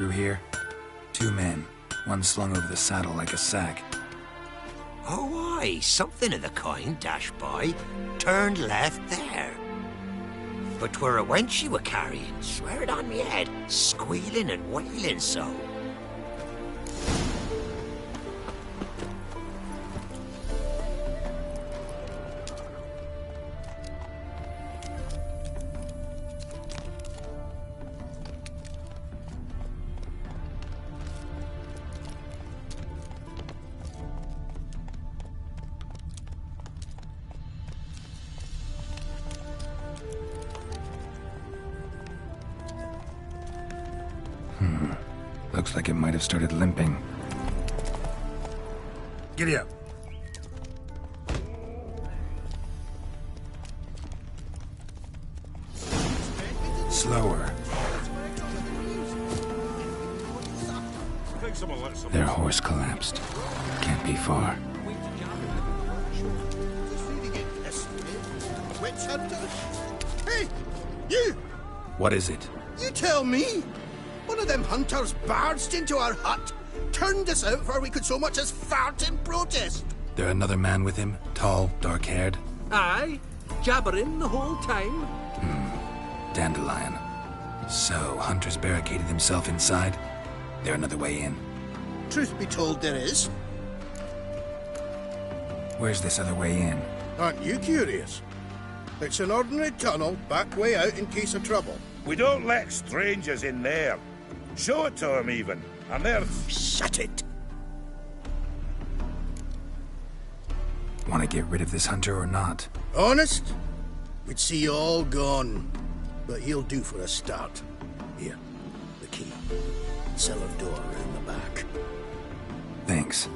Through here, 2 men, one slung over the saddle like a sack. Oh, aye, something of the kind dashed by. Turned left there. But 'twere a wench she were carrying, swear it on me head, squealing and wailing so. Looks like it might have started limping. Giddy up. Slower. Their horse collapsed. Can't be far. Witch hunters? Hey, you! What is it? You tell me! One of them hunters barged into our hut, turned us out before we could so much as fart in protest. There another man with him? Tall, dark-haired? Aye, jabbering the whole time. Dandelion. So, Hunter's barricaded himself inside? There another way in? Truth be told, there is. Where's this other way in? Aren't you curious? It's an ordinary tunnel, back way out in case of trouble. We don't let strangers in there. Show it to them, even. And they're... Shut it! Want to get rid of this hunter or not? Honest? We'd see you all gone. But he'll do for a start. Here, the key. Cellar door around the back. Thanks.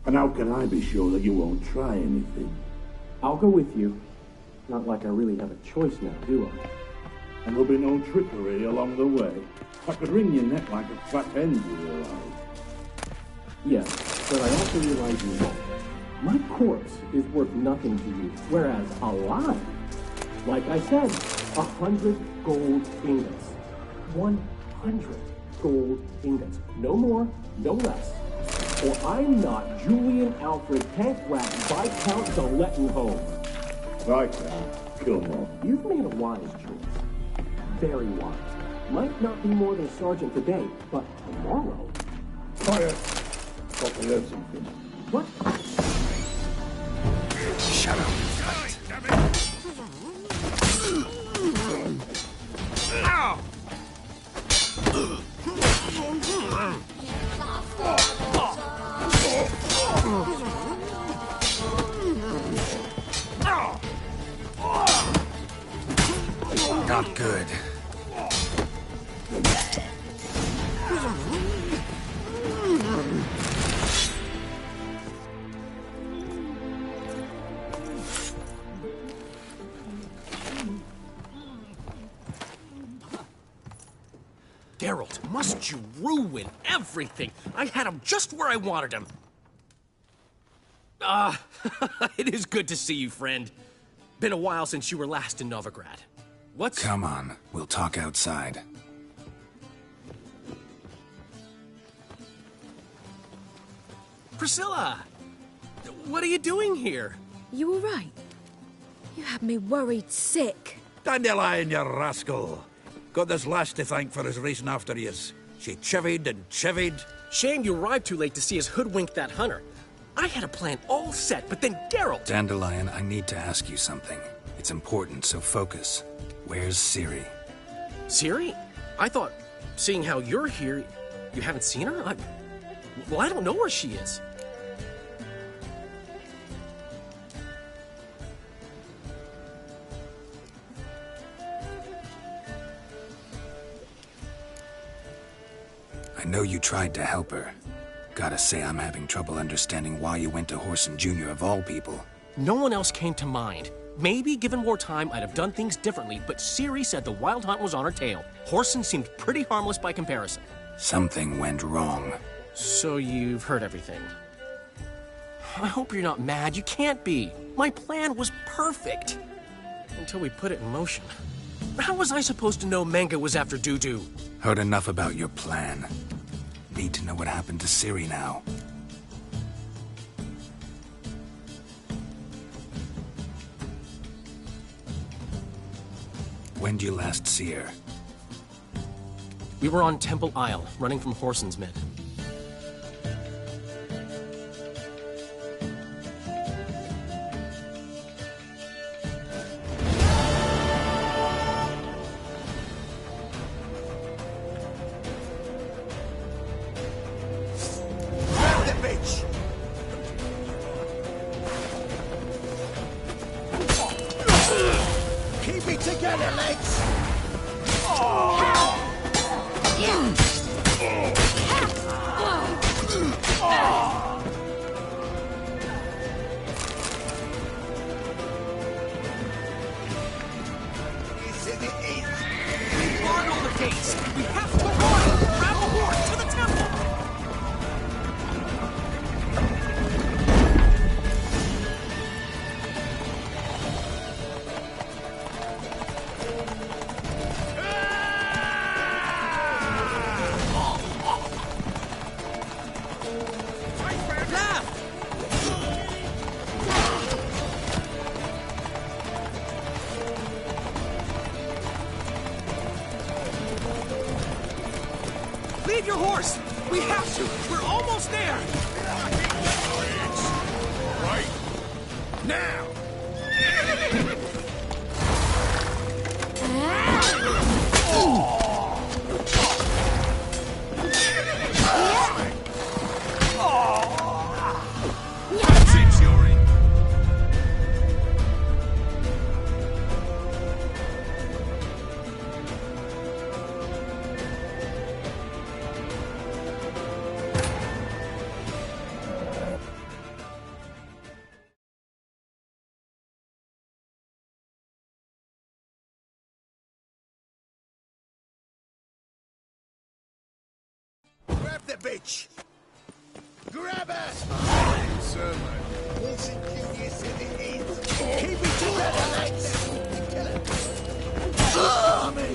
And how can I be sure that you won't try anything? I'll go with you. Not like I really have a choice now, do I? And there'll be no trickery along the way. I could wring your neck like a fat hen, you realize. Yes, but I also realize you won't. My corpse is worth nothing to you, whereas alive, like I said, 100 gold ingots. 100 gold ingots. No more, no less. Or I'm not Julian Alfred Tank Rat Viscount Delettenholm. Viscount Kilmore. You've made a wise choice. Very wise. Might not be more than a sergeant today, but tomorrow... Quiet. Thought we heard something. What? Shut up. Not good. Geralt, must you ruin everything? I had him just where I wanted him. It is good to see you, friend. Been a while since you were last in Novigrad. What's... Come on, we'll talk outside. Priscilla! What are you doing here? You all right? You had me worried sick. Dandelion, you rascal. Got this lass to thank for his racing after yous. She chivied and chivied. Shame you arrived too late to see us hoodwink that hunter. I had a plan all set, but then Geralt... Dandelion, I need to ask you something. It's important, so focus. Where's Ciri? Ciri? I thought, seeing how you're here, you haven't seen her? Well, I don't know where she is. I know you tried to help her. Gotta say, I'm having trouble understanding why you went to Whoreson Jr. of all people. No one else came to mind. Maybe, given more time, I'd have done things differently, but Ciri said the Wild Hunt was on her tail. Whoreson seemed pretty harmless by comparison. Something went wrong. So you've heard everything. I hope you're not mad. You can't be. My plan was perfect. Until we put it in motion. How was I supposed to know Menge was after Dudu? Heard enough about your plan. Need to know what happened to Ciri now. When did you last see her? We were on Temple Isle, running from Whoreson's men. Grab the bitch! Keep it together, legs! Guard all the gates! We have to run! Grab a horse to the temple! Leave your horse! We have to! We're almost there! Right now! That's it, Yuri. Grab the bitch! Grab her! Wilson Jr. said it is. Keep it together, lads! Kill him! Army!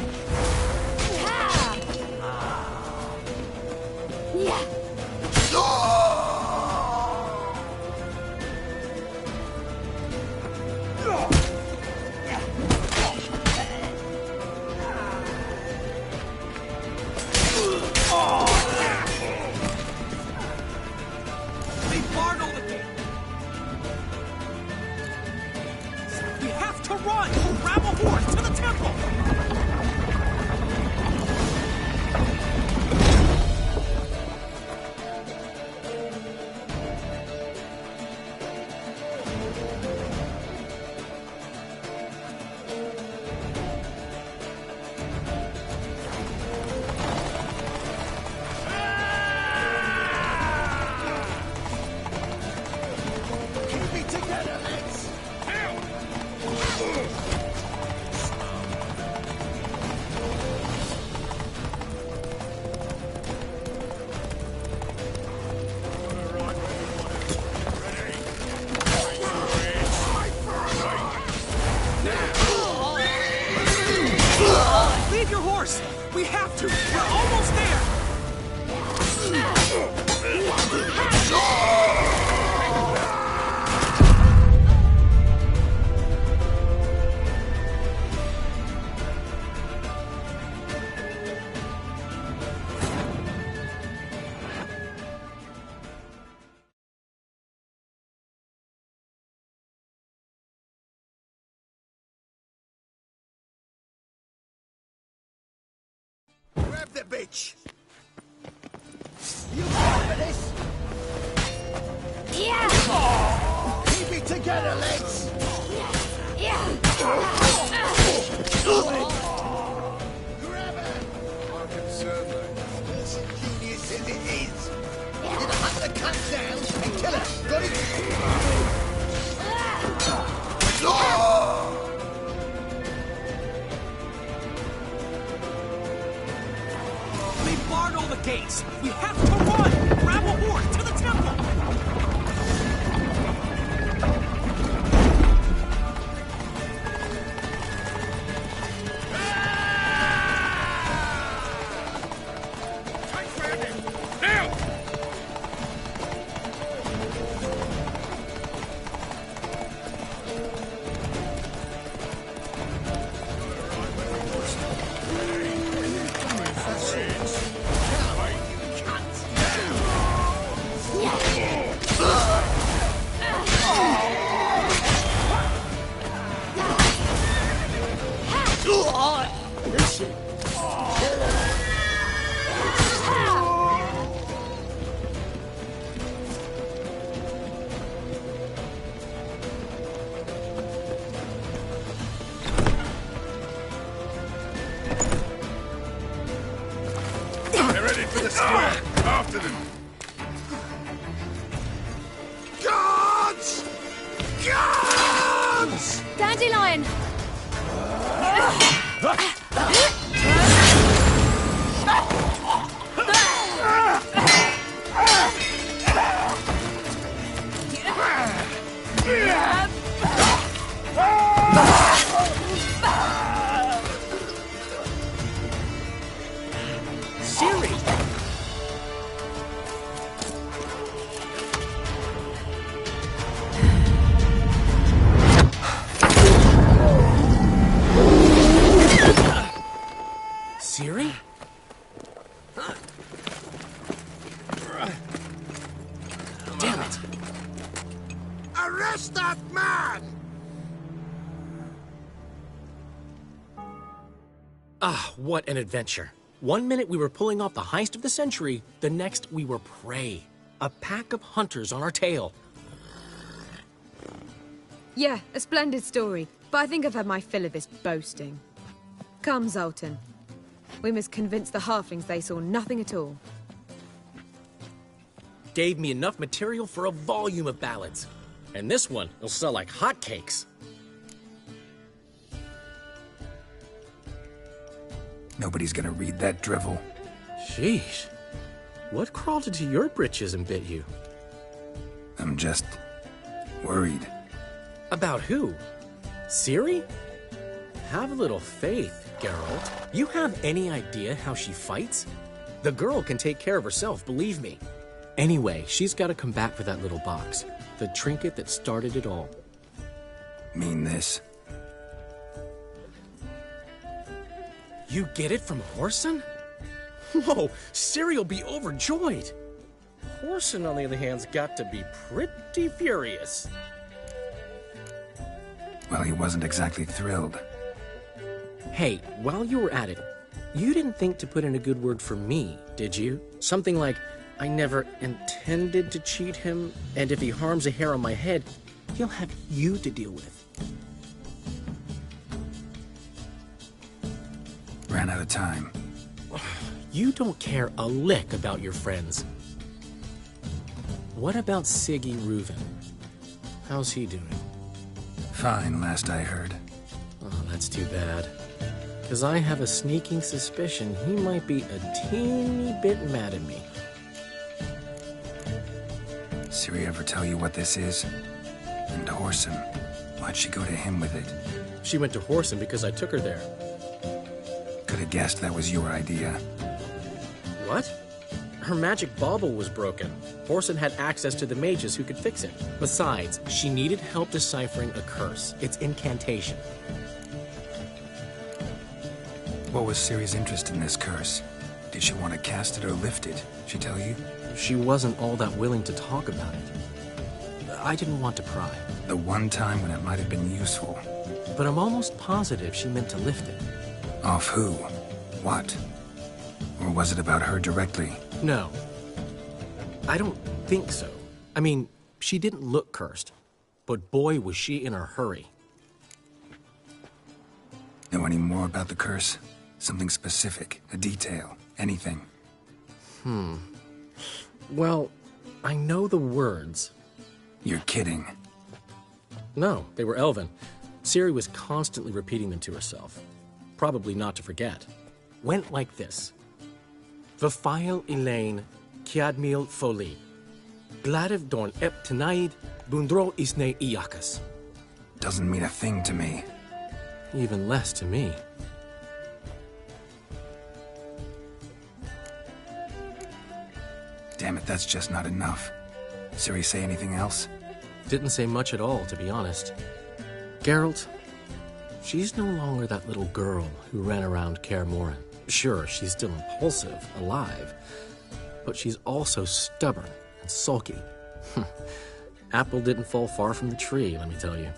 They barred all the gates! We have to run! Grab a horse to the temple! Keep it together, lads! Leave your horse! We have to! We're almost there! Grab the bitch! You ready for this? Keep it together, lads! Grab her! Wilson Jr. guard all the gates! We have to run! Grab a horde to the temple! They're ready for the square. After them. Guards! Guards! Dandelion! Ciri! Ciri? Damn it! Arrest that man! Ah, what an adventure. 1 minute we were pulling off the heist of the century, the next we were prey. A pack of hunters on our tail. Yeah, a splendid story. But I think I've had my fill of this boasting. Come, Zoltan. We must convince the halflings they saw nothing at all. Gave me enough material for a volume of ballads. And this one will sell like hotcakes. Nobody's gonna read that drivel. Sheesh. What crawled into your britches and bit you? I'm just worried. About who? Ciri? Have a little faith, Geralt. You have any idea how she fights? The girl can take care of herself, believe me. Anyway, she's got to come back for that little box. The trinket that started it all. Mean this? You get it from Whoreson? Whoa, Ciri'll be overjoyed. Whoreson, on the other hand's got to be pretty furious. Well, he wasn't exactly thrilled. Hey, while you were at it, you didn't think to put in a good word for me, did you? Something like, I never intended to cheat him, and if he harms a hair on my head, he'll have you to deal with. Ran out of time. You don't care a lick about your friends. What about Siggy Reuven? How's he doing? Fine, last I heard. Oh, that's too bad. Because I have a sneaking suspicion he might be a teeny bit mad at me. Ciri ever tell you what this is? And Whoreson, why'd she go to him with it? She went to Whoreson because I took her there. Could have guessed that was your idea. What? Her magic bauble was broken. Whoreson had access to the mages who could fix it. Besides, she needed help deciphering a curse. It's incantation. What was Ciri's interest in this curse? Did she want to cast it or lift it? She tell you? She wasn't all that willing to talk about it. I didn't want to pry. The one time when it might have been useful. But I'm almost positive she meant to lift it. Off who? What? Or was it about her directly? No. I don't think so. I mean, she didn't look cursed. But boy, was she in a hurry. Know any more about the curse? Something specific, a detail, anything? Well, I know the words. You're kidding. No, they were Elven. Ciri was constantly repeating them to herself. Probably not to forget. Went like this. Vafile Elaine, Kiadmil Foli. Gladiv Dorn Ep Tanaid, Bundro Isne Iakas. Doesn't mean a thing to me. Even less to me. Damn it, that's just not enough. Ciri say anything else? Didn't say much at all, to be honest. Geralt, she's no longer that little girl who ran around Kaer Morhen. Sure, she's still impulsive, alive, but she's also stubborn and sulky. Apple didn't fall far from the tree, let me tell you.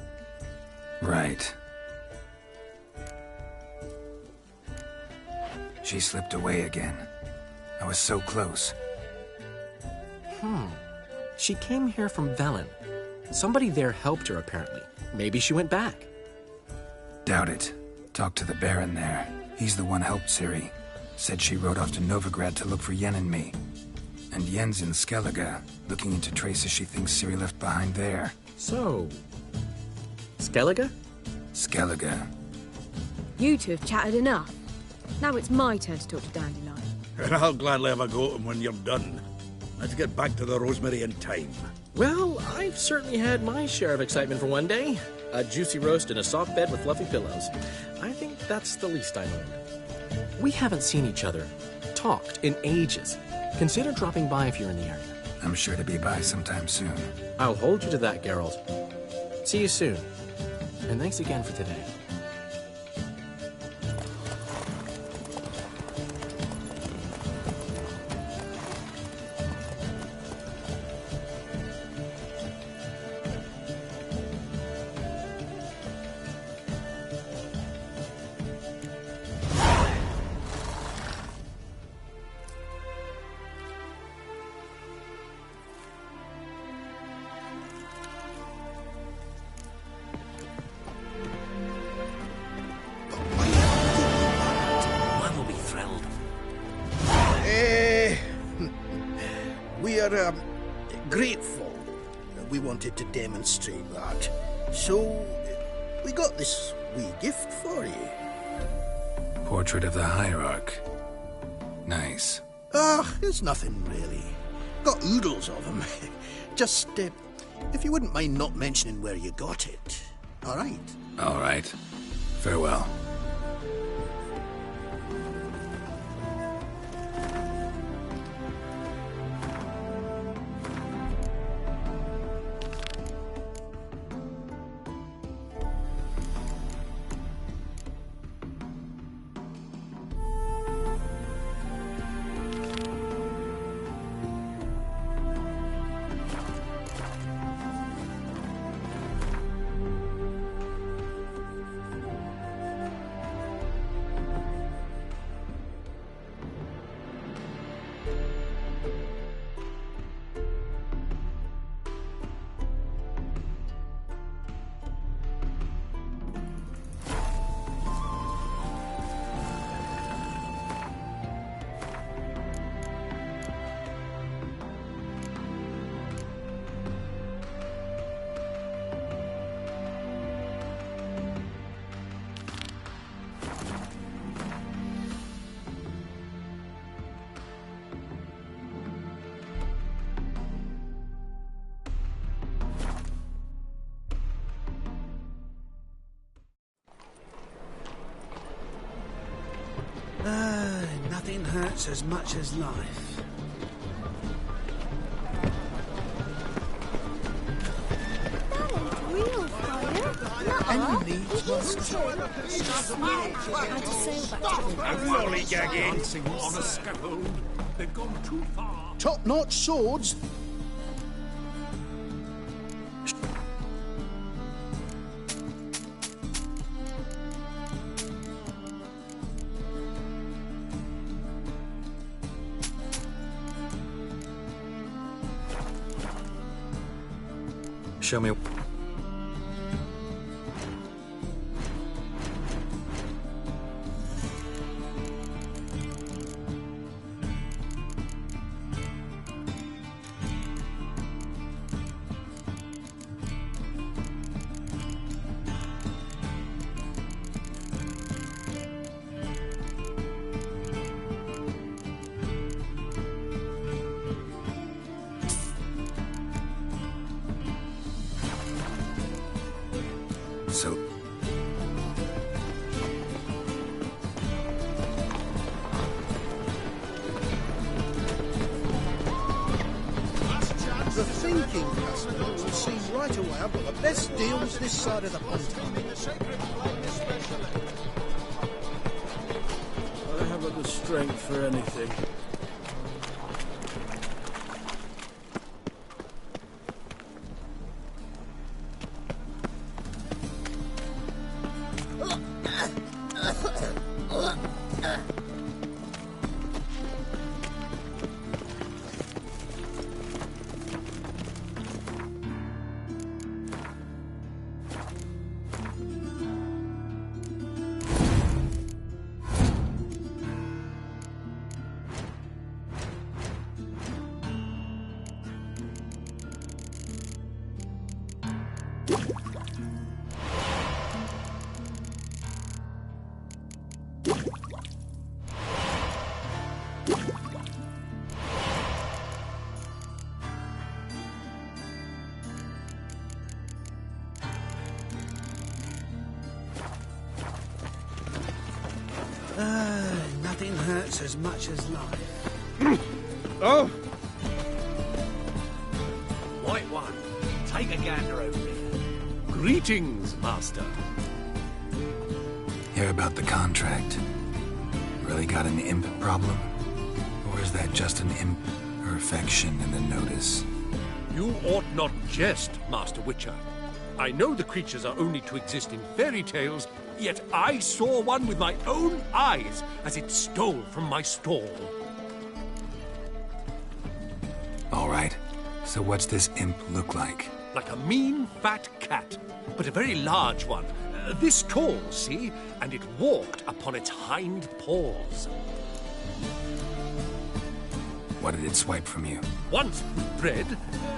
Right. She slipped away again. I was so close. She came here from Velen. Somebody there helped her, apparently. Maybe she went back. Doubt it. Talked to the Baron there. He's the one helped Ciri. Said she rode off to Novigrad to look for Yen and me. And Yen's in Skellige, looking into traces she thinks Ciri left behind there. So, Skellige? Skellige. You two have chatted enough. Now it's my turn to talk to Dandelion. And I'll gladly have a go at him when you're done. Let's get back to the Rosemary in time. Well, I've certainly had my share of excitement for one day. A juicy roast in a soft bed with fluffy pillows. I think that's the least I learned. We haven't seen each other, talked, in ages. Consider dropping by if you're in the area. I'm sure to be by sometime soon. I'll hold you to that, Geralt. See you soon. And thanks again for today. We are grateful. We wanted to demonstrate that. So, we got this wee gift for you. Portrait of the Hierarch. Nice. It's nothing really. Got oodles of them. Just, if you wouldn't mind not mentioning where you got it. All right? All right. Farewell. Nothing hurts as much as life. That ain't real fire. And you need must. How to sail back to the Lollygagging on a scaffold. They've gone too far. Top-notch swords. Show me. You'll see right away I've got the best deals this side of the pond. I haven't the strength for anything. Nothing hurts as much as life. Oh! White One, take a gander over here. Greetings, Master. Hear about the contract? Really got an imp problem? Or is that just an imp perfection in the notice? You ought not jest, Master Witcher. I know the creatures are only to exist in fairy tales, yet I saw one with my own eyes as it stole from my stall. All right. So what's this imp look like? Like a mean, fat cat, but a very large one. This tall, see? And it walked upon its hind paws. What did it swipe from you? Once bread,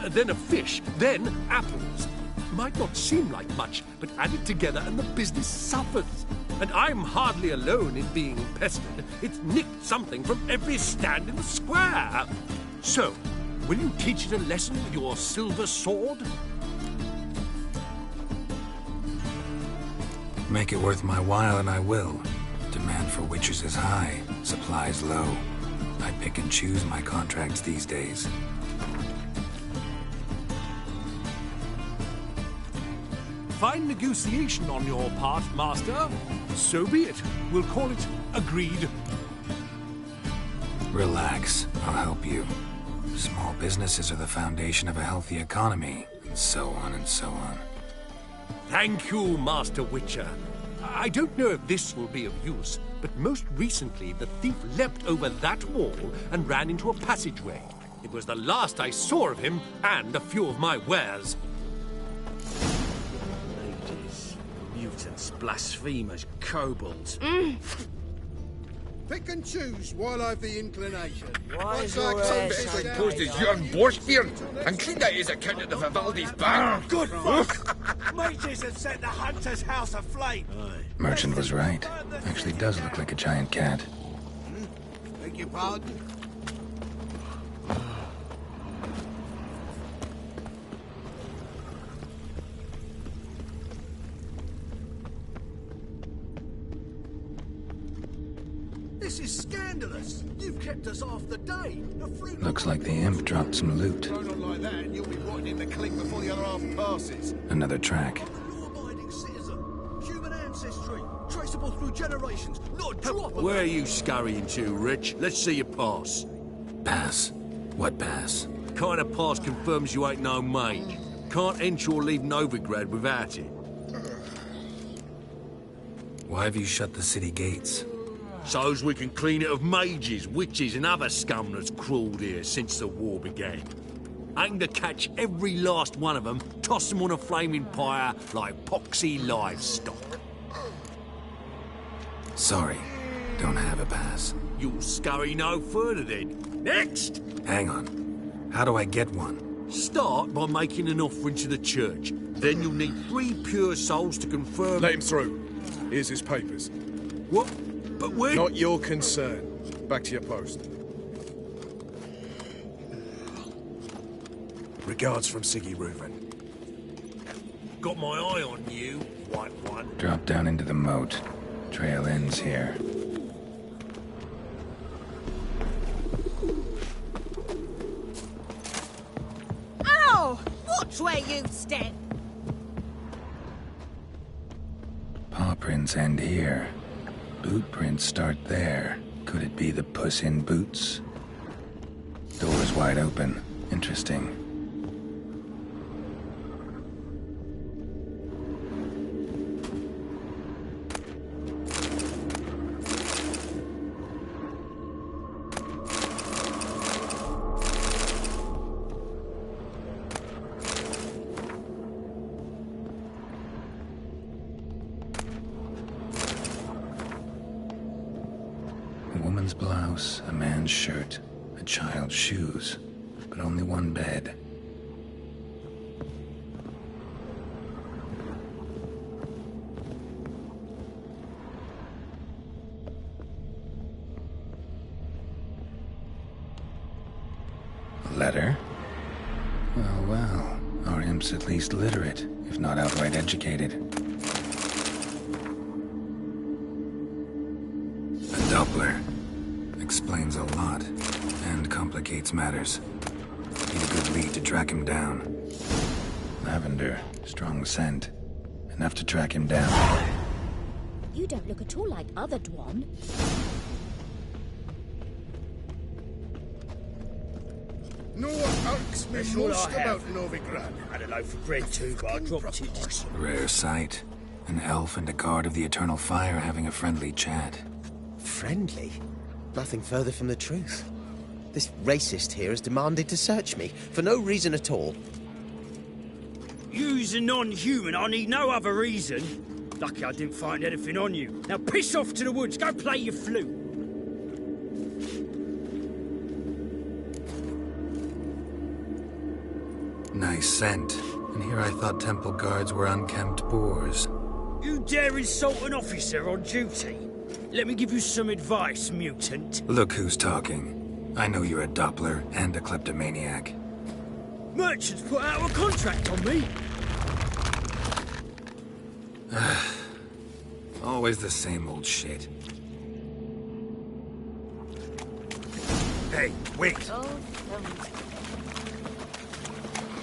then a fish, then apples. Might not seem like much, but add it together and the business suffers. And I'm hardly alone in being pestered. It's nicked something from every stand in the square. So, will you teach it a lesson with your silver sword? Make it worth my while and I will. Demand for witches is high, supplies low. I pick and choose my contracts these days. Fine negotiation on your part, Master. So be it. We'll call it agreed. Relax, I'll help you. Small businesses are the foundation of a healthy economy, and so on and so on. Thank you, Master Witcher. I don't know if this will be of use, but most recently the thief leapt over that wall and ran into a passageway. It was the last I saw of him and a few of my wares. Mages, mutants, blasphemers, kobolds. Pick and choose while I've the inclination. Why is your Best imposed as Jörn Borchbeard and cleaned out his account at the Vivaldi's bank. Good fuck! Mages have set the hunter's house aflame. Merchant was right. Actually does look like a giant cat. Beg your pardon? This is scandalous. You've kept us half the day. Looks like the imp dropped some loot. Going on like that, and you'll be rotting in the clink before the other half passes. Another track. Law-abiding citizen, human ancestry, traceable through generations. Not a drop of Where are you scurrying to, Rich? Let's see your pass. Pass? What pass? Kind of pass confirms you ain't no mage. Can't enter or leave Novigrad without it. Why have you shut the city gates? So's we can clean it of mages, witches, and other scum that's crawled here since the war began. Aim to catch every last one of them, toss them on a flaming pyre like poxy livestock. Sorry, don't have a pass. You'll scurry no further then. Next! Hang on. How do I get one? Start by making an offering to the church. Then you'll need 3 pure souls to confirm... Let him through. Here's his papers. What? But where... Not your concern. Back to your post. Regards from Siggy Reuven. Got my eye on you, White One. Drop down into the moat. Trail ends here. Ow! What's where you step. Paw prints end here. Boot prints start there. Could it be the Puss in Boots? Door's wide open. Interesting. A woman's blouse, a man's shirt, a child's shoes, but only one bed. A letter? Well, well, our imp's at least literate, if not outright educated. A Doppler. Explains a lot, and complicates matters. Need a good lead to track him down. Lavender, strong scent. Enough to track him down. You don't look at all like other Dwan. No one irks me most about Novigrad. Had a loaf of bread too, but I dropped it. Rare sight. An elf and a guard of the Eternal Fire having a friendly chat. Friendly? Nothing further from the truth. This racist here has demanded to search me, for no reason at all. You's a non-human, I need no other reason. Lucky I didn't find anything on you. Now piss off to the woods, go play your flute. Nice scent. And here I thought temple guards were unkempt boors. You dare insult an officer on duty? Let me give you some advice, mutant. Look who's talking. I know you're a Doppler and a kleptomaniac. Merchants put out a contract on me. Always the same old shit. Hey, wait. Oh,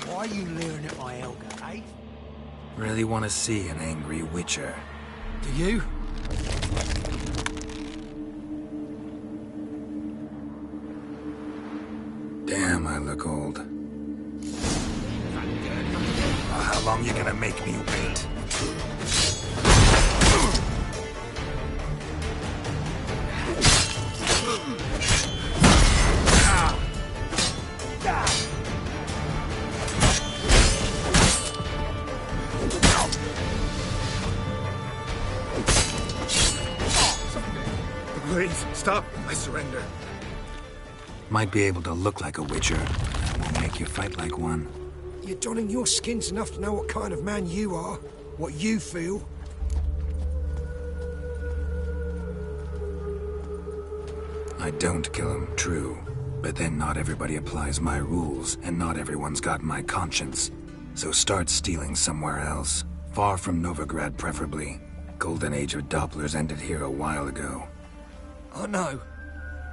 Why are you leering at my Elga, eh? Really want to see an angry witcher. Do you? Damn, I look old. How long you gonna make me wait? Please, stop. I surrender. Might be able to look like a witcher. That won't make you fight like one. You're donning your skins enough to know what kind of man you are, what you feel. I don't kill him, true. But then not everybody applies my rules, and not everyone's got my conscience. So start stealing somewhere else. Far from Novigrad, preferably. Golden age of Dopplers ended here a while ago. I know,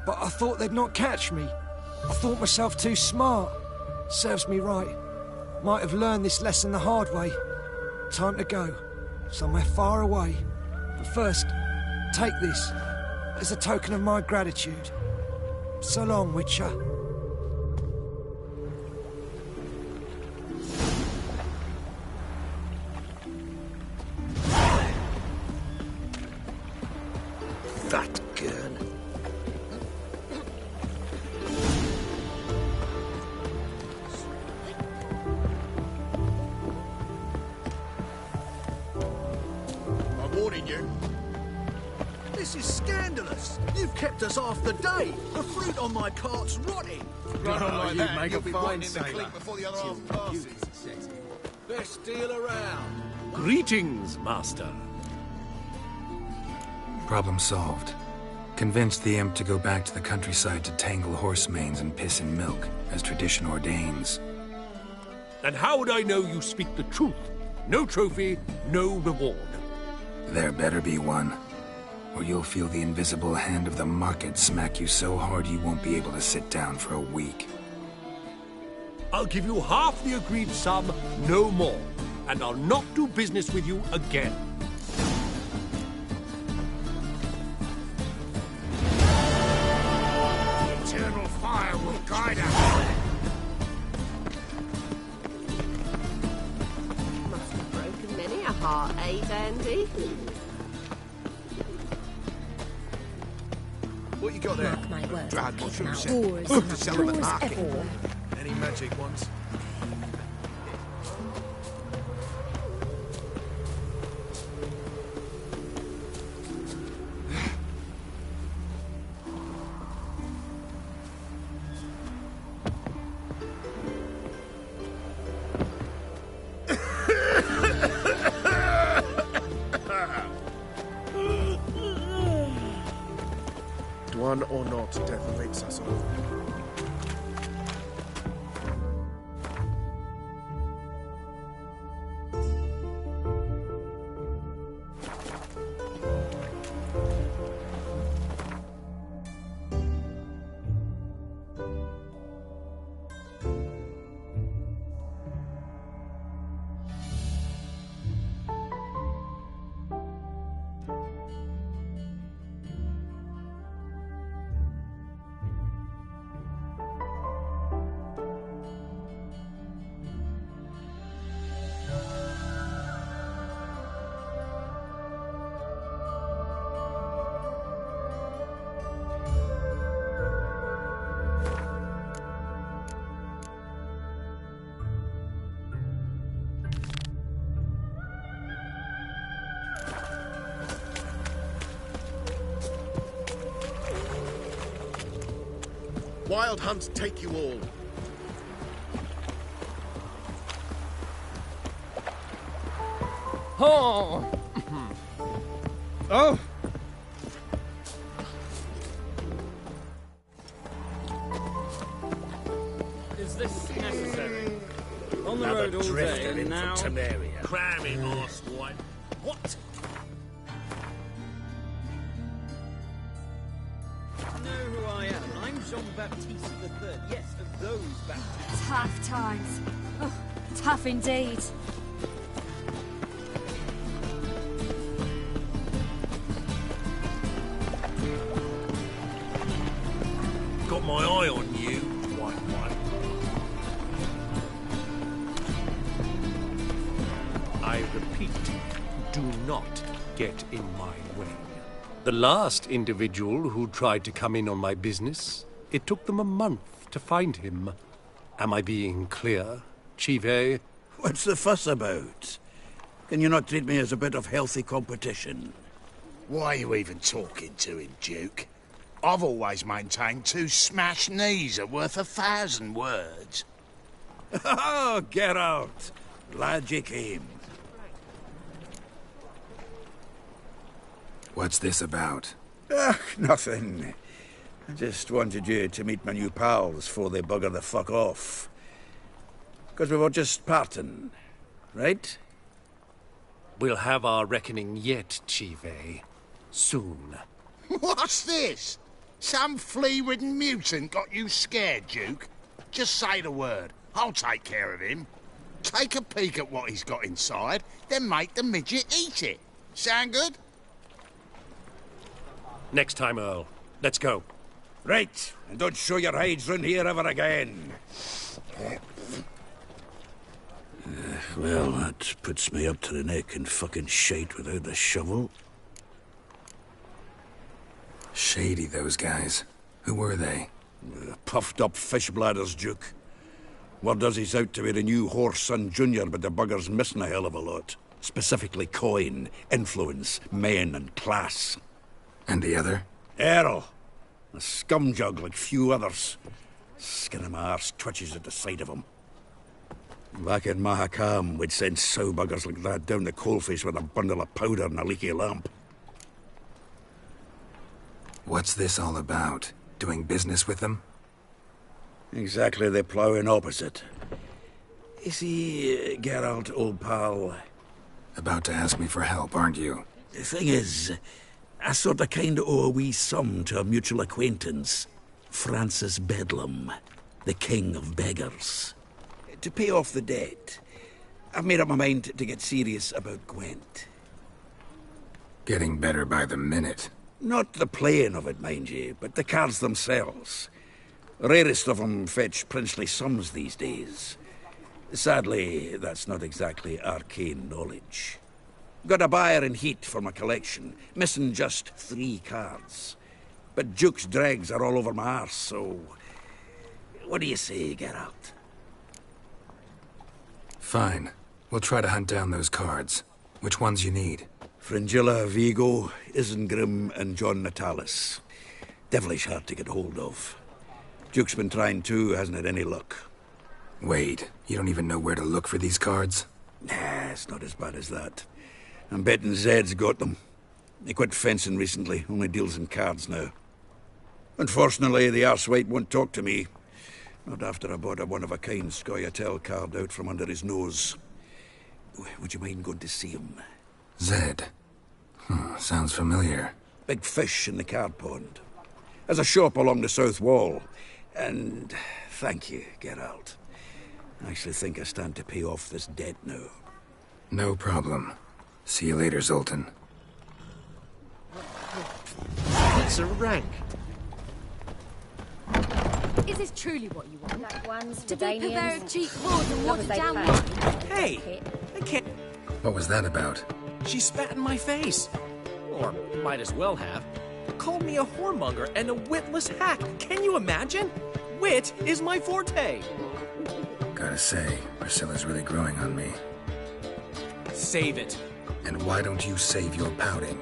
but I thought they'd not catch me. I thought myself too smart. Serves me right. Might have learned this lesson the hard way. Time to go. Somewhere far away. But first, take this as a token of my gratitude. So long, Witcher. That girl. I'm warning you. This is scandalous. You've kept us half the day. The fruit on my cart's rotting. Run on like that, make you'll a be fine rotting in the sailor. clink before the other half passes. Best deal around. Greetings, Master. Problem solved. Convinced the imp to go back to the countryside to tangle horse manes and piss in milk, as tradition ordains. And how would I know you speak the truth? No trophy, no reward. There better be one. Or you'll feel the invisible hand of the market smack you so hard you won't be able to sit down for a week. I'll give you half the agreed sum, no more. And I'll not do business with you again. The eternal fire will guide us. Must have broken many a heart, eh, Dandy? What you got there? Mark my words, Dried I'll keep mushrooms. them outdoors, To not sell them at outdoors market. at all. Any magic ones? One or not, death awaits us all. Wild hunts take you all. Oh! Oh! Is this necessary? On the Another road all drifter day, in now... from Temeria. Cram it, arse white. What? You know who I am. I'm Jean-Baptiste III. Yes, of those Baptistes. Tough times. Oh, tough indeed. Got my eye on you, white one. I repeat, do not get in my way. The last individual who tried to come in on my business, it took them a month to find him. Am I being clear, Chive? What's the fuss about? Can you not treat me as a bit of healthy competition? Why are you even talking to him, Duke? I've always maintained 2 smashed knees are worth 1,000 words. Oh, Geralt! Glad you came. What's this about? Nothing. I just wanted you to meet my new pals before they bugger the fuck off. Because we were just parting, right? We'll have our reckoning yet, Chive. Soon. What's this? Some flea-ridden mutant got you scared, Duke? Just say the word. I'll take care of him. Take a peek at what he's got inside, then make the midget eat it. Sound good? Next time, Earl. Let's go. Right, and don't show your hides round here ever again. Well, that puts me up to the neck in fucking shite without the shovel. Shady, those guys. Who were they? Puffed up fish bladders, Duke. Word does he's out to be the new Whoreson Jr., but the bugger's missing a hell of a lot. Specifically coin, influence, men, and class. And the other? Earl. A scumjug like few others. Skin of my arse twitches at the sight of him. Back in Mahakam, we'd send sow buggers like that down the coalface with a bundle of powder and a leaky lamp. What's this all about? Doing business with them? Exactly the ploughing opposite. You see, Geralt, old pal... About to ask me for help, aren't you? The thing is, I sort of kinda owe a wee sum to a mutual acquaintance. Francis Bedlam, the king of beggars. to pay off the debt, I've made up my mind to get serious about Gwent. Getting better by the minute. Not the playing of it, mind you, but the cards themselves. Rarest of them fetch princely sums these days. Sadly, that's not exactly arcane knowledge. Got a buyer in heat for my collection, missing just 3 cards. But Duke's dregs are all over my arse, so... What do you say, Geralt? Fine. We'll try to hunt down those cards. Which ones you need? Fringilla, Vigo, Isengrim, and John Natalis. Devilish hard to get hold of. Duke's been trying too, hasn't had any luck. Wait, you don't even know where to look for these cards? Nah, it's not as bad as that. I'm betting Zed's got them. He quit fencing recently, only deals in cards now. Unfortunately, the arsewite won't talk to me. Not after I bought a one-of-a-kind Scoia'tael card out from under his nose. Would you mind going to see him? Zed. Sounds familiar. Big fish in the card pond. Has a shop along the south wall. And thank you, Geralt. I actually think I stand to pay off this debt now. No problem. See you later, Zoltan. It's a rank. Is this truly what you want? Like ones, To be purveyor of Redanians, cheap hoards and watered they down pay. wine? Hey, I can't... What was that about? She spat in my face. Or might as well have. Called me a whoremonger and a witless hack. Can you imagine? Wit is my forte. Gotta say, Priscilla's really growing on me. Save it. And why don't you save your pouting?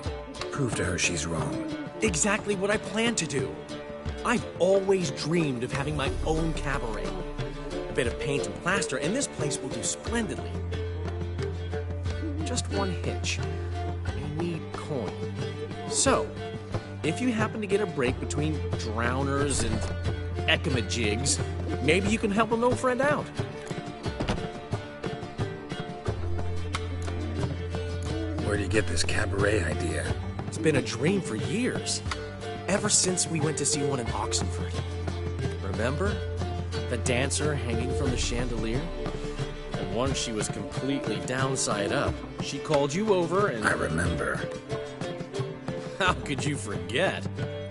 Prove to her she's wrong. Exactly what I plan to do. I've always dreamed of having my own cabaret. A bit of paint and plaster, and this place will do splendidly. Just one hitch. I need coin. So, if you happen to get a break between drowners and ekamajigs, maybe you can help an old friend out. Where'd you get this cabaret idea? It's been a dream for years. Ever since we went to see one in Oxenford. Remember? The dancer hanging from the chandelier? And once she was completely downside up, she called you over and... I remember. How could you forget?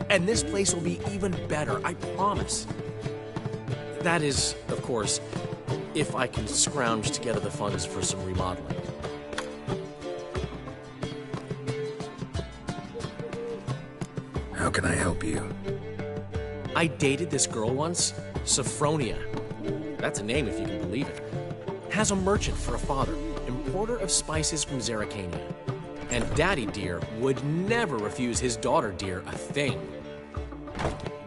And this place will be even better, I promise. That is, of course, if I can scrounge together the funds for some remodeling. How can I help you? I dated this girl once, Sophronia. That's a name if you can believe it. Has a merchant for a father, importer of spices from Zerrikania. And Daddy Dear would never refuse his daughter Dear a thing.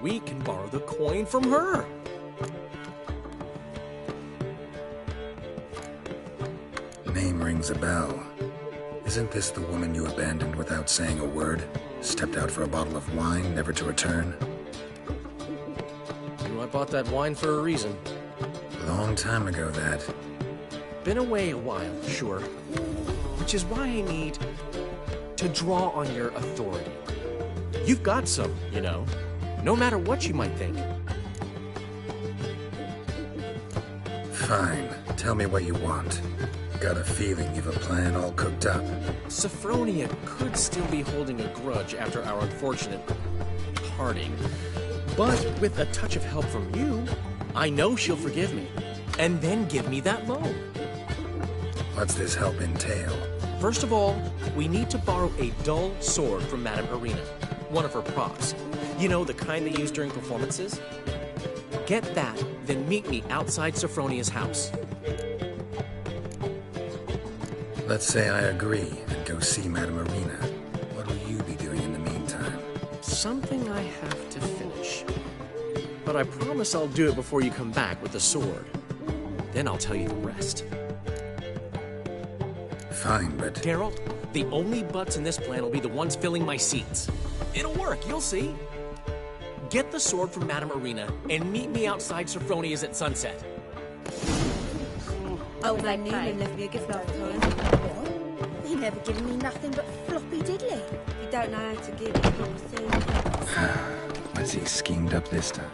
We can borrow the coin from her. Name rings a bell. Isn't this the woman you abandoned without saying a word? Stepped out for a bottle of wine, never to return? I bought that wine for a reason. Long time ago, that. Been away a while, sure. Which is why I need to draw on your authority. You've got some, you know. No matter what you might think. Fine. Tell me what you want. Got a feeling you've a plan all cooked up. Sophronia could still be holding a grudge after our unfortunate parting. But with a touch of help from you, I know she'll forgive me. And then give me that loan. What's this help entail? First of all, we need to borrow a dull sword from Madame Irina. One of her props. You know, the kind they use during performances? Get that, then meet me outside Sophronia's house. Let's say I agree and go see Madame Irina. What will you be doing in the meantime? Something I have to finish. But I promise I'll do it before you come back with the sword. Then I'll tell you the rest. Fine, but... Geralt, the only butts in this plan will be the ones filling my seats. It'll work, you'll see. Get the sword from Madame Irina and meet me outside Sophronia's at sunset. Old man Newman left me a gift last time. He never given me nothing but floppy diddly. You don't know how to give it, not soon. What's he schemed up this time?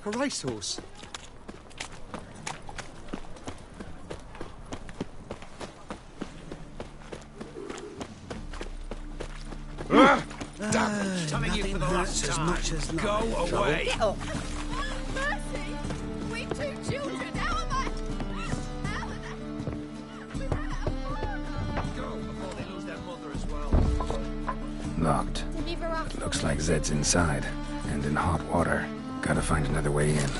Like a racehorse. Damn! Telling you for the last time. Go away! Get up! Mercy! We two children, how am I? Go before they lose their mother as well. Locked. Looks like Zed's inside, and in hot water. Gotta find another way in.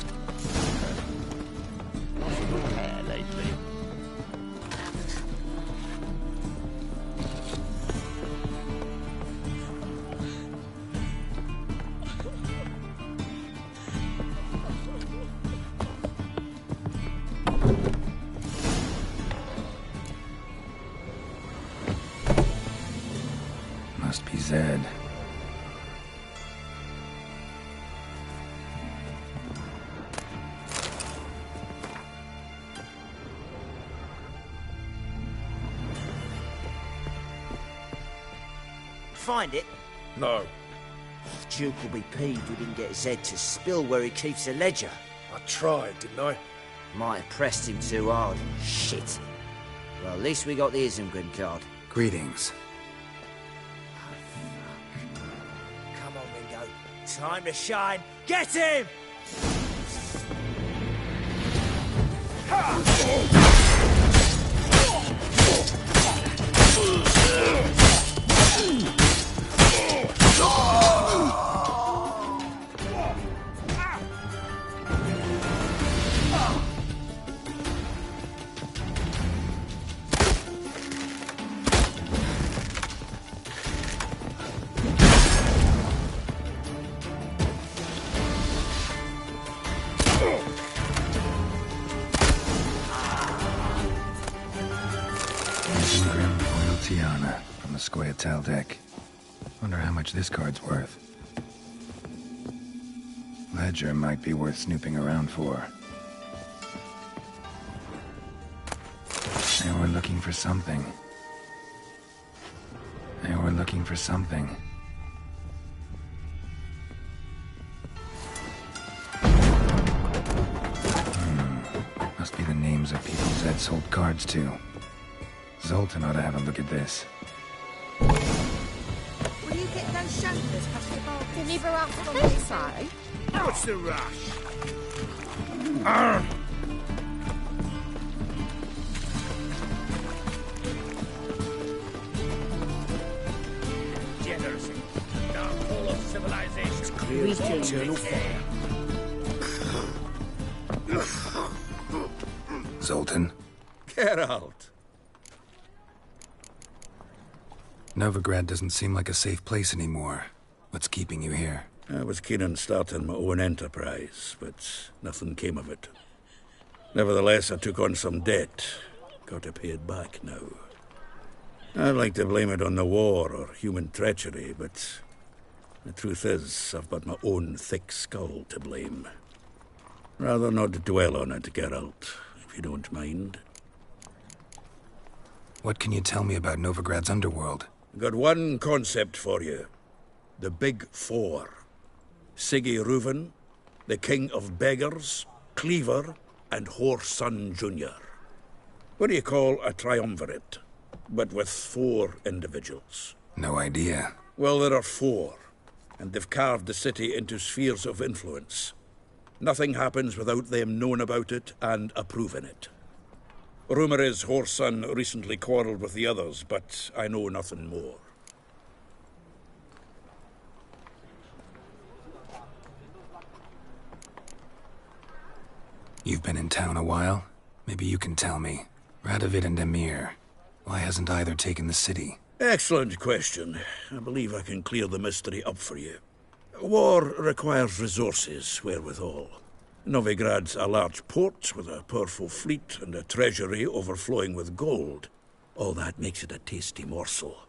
Must be Zed. Find it? No. Duke will be peeved we didn't get Zed to spill where he keeps the ledger. I tried, didn't I? Might have pressed him too hard. Shit. Well, at least we got the Isengrin card. Greetings. Come on, Ringo. Time to shine. Get him! Grim Foil Tiana from the Scoia'tael deck. Wonder how much this card's worth. Ledger might be worth snooping around for. They were looking for something. They were looking for something. Must be the names of people Zed sold cards to. Zoltan ought to have a look at this. Will you get those shoulders past the bar? Deliver after the say? What's the rush? Degeneracy. Downfall of civilization. Eternal fire. Zoltan? Geralt. Novigrad doesn't seem like a safe place anymore. What's keeping you here? I was keen on starting my own enterprise, but nothing came of it. Nevertheless, I took on some debt. Got to pay it back now. I'd like to blame it on the war or human treachery, but the truth is, I've got my own thick skull to blame. Rather not dwell on it, Geralt, if you don't mind. What can you tell me about Novigrad's underworld? Got one concept for you. The Big Four. Siggy Reuven, the King of Beggars, Cleaver, and Whoreson Jr. What do you call a triumvirate, but with 4 individuals? No idea. Well, there are 4, and they've carved the city into spheres of influence. Nothing happens without them knowing about it and approving it. Rumor is Whoreson recently quarreled with the others, but I know nothing more. You've been in town a while? Maybe you can tell me. Radovid and Emir. Why hasn't either taken the city? Excellent question. I believe I can clear the mystery up for you. War requires resources wherewithal. Novigrad's a large port with a powerful fleet and a treasury overflowing with gold. All that makes it a tasty morsel.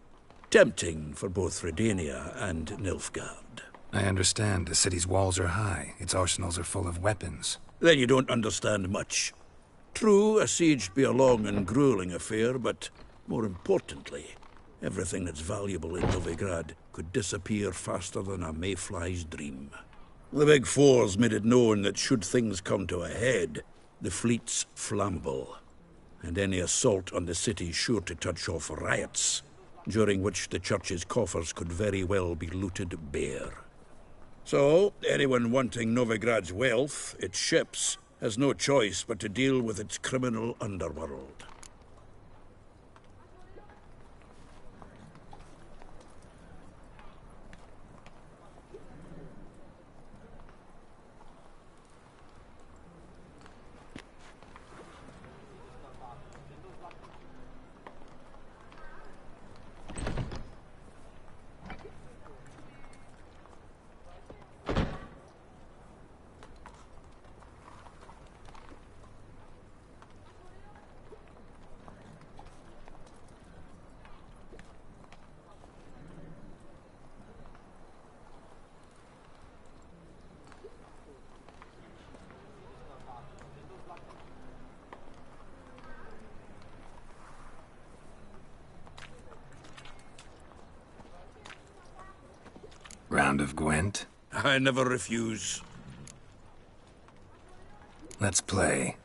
Tempting for both Redania and Nilfgaard. I understand. The city's walls are high. Its arsenals are full of weapons. Then you don't understand much. True, a siege'd be a long and grueling affair, but more importantly, everything that's valuable in Novigrad could disappear faster than a mayfly's dream. The Big Four's made it known that should things come to a head, the fleet's flammable, and any assault on the city's sure to touch off riots, during which the church's coffers could very well be looted bare. So, anyone wanting Novigrad's wealth, its ships, has no choice but to deal with its criminal underworld. Round of Gwent? I never refuse. Let's play.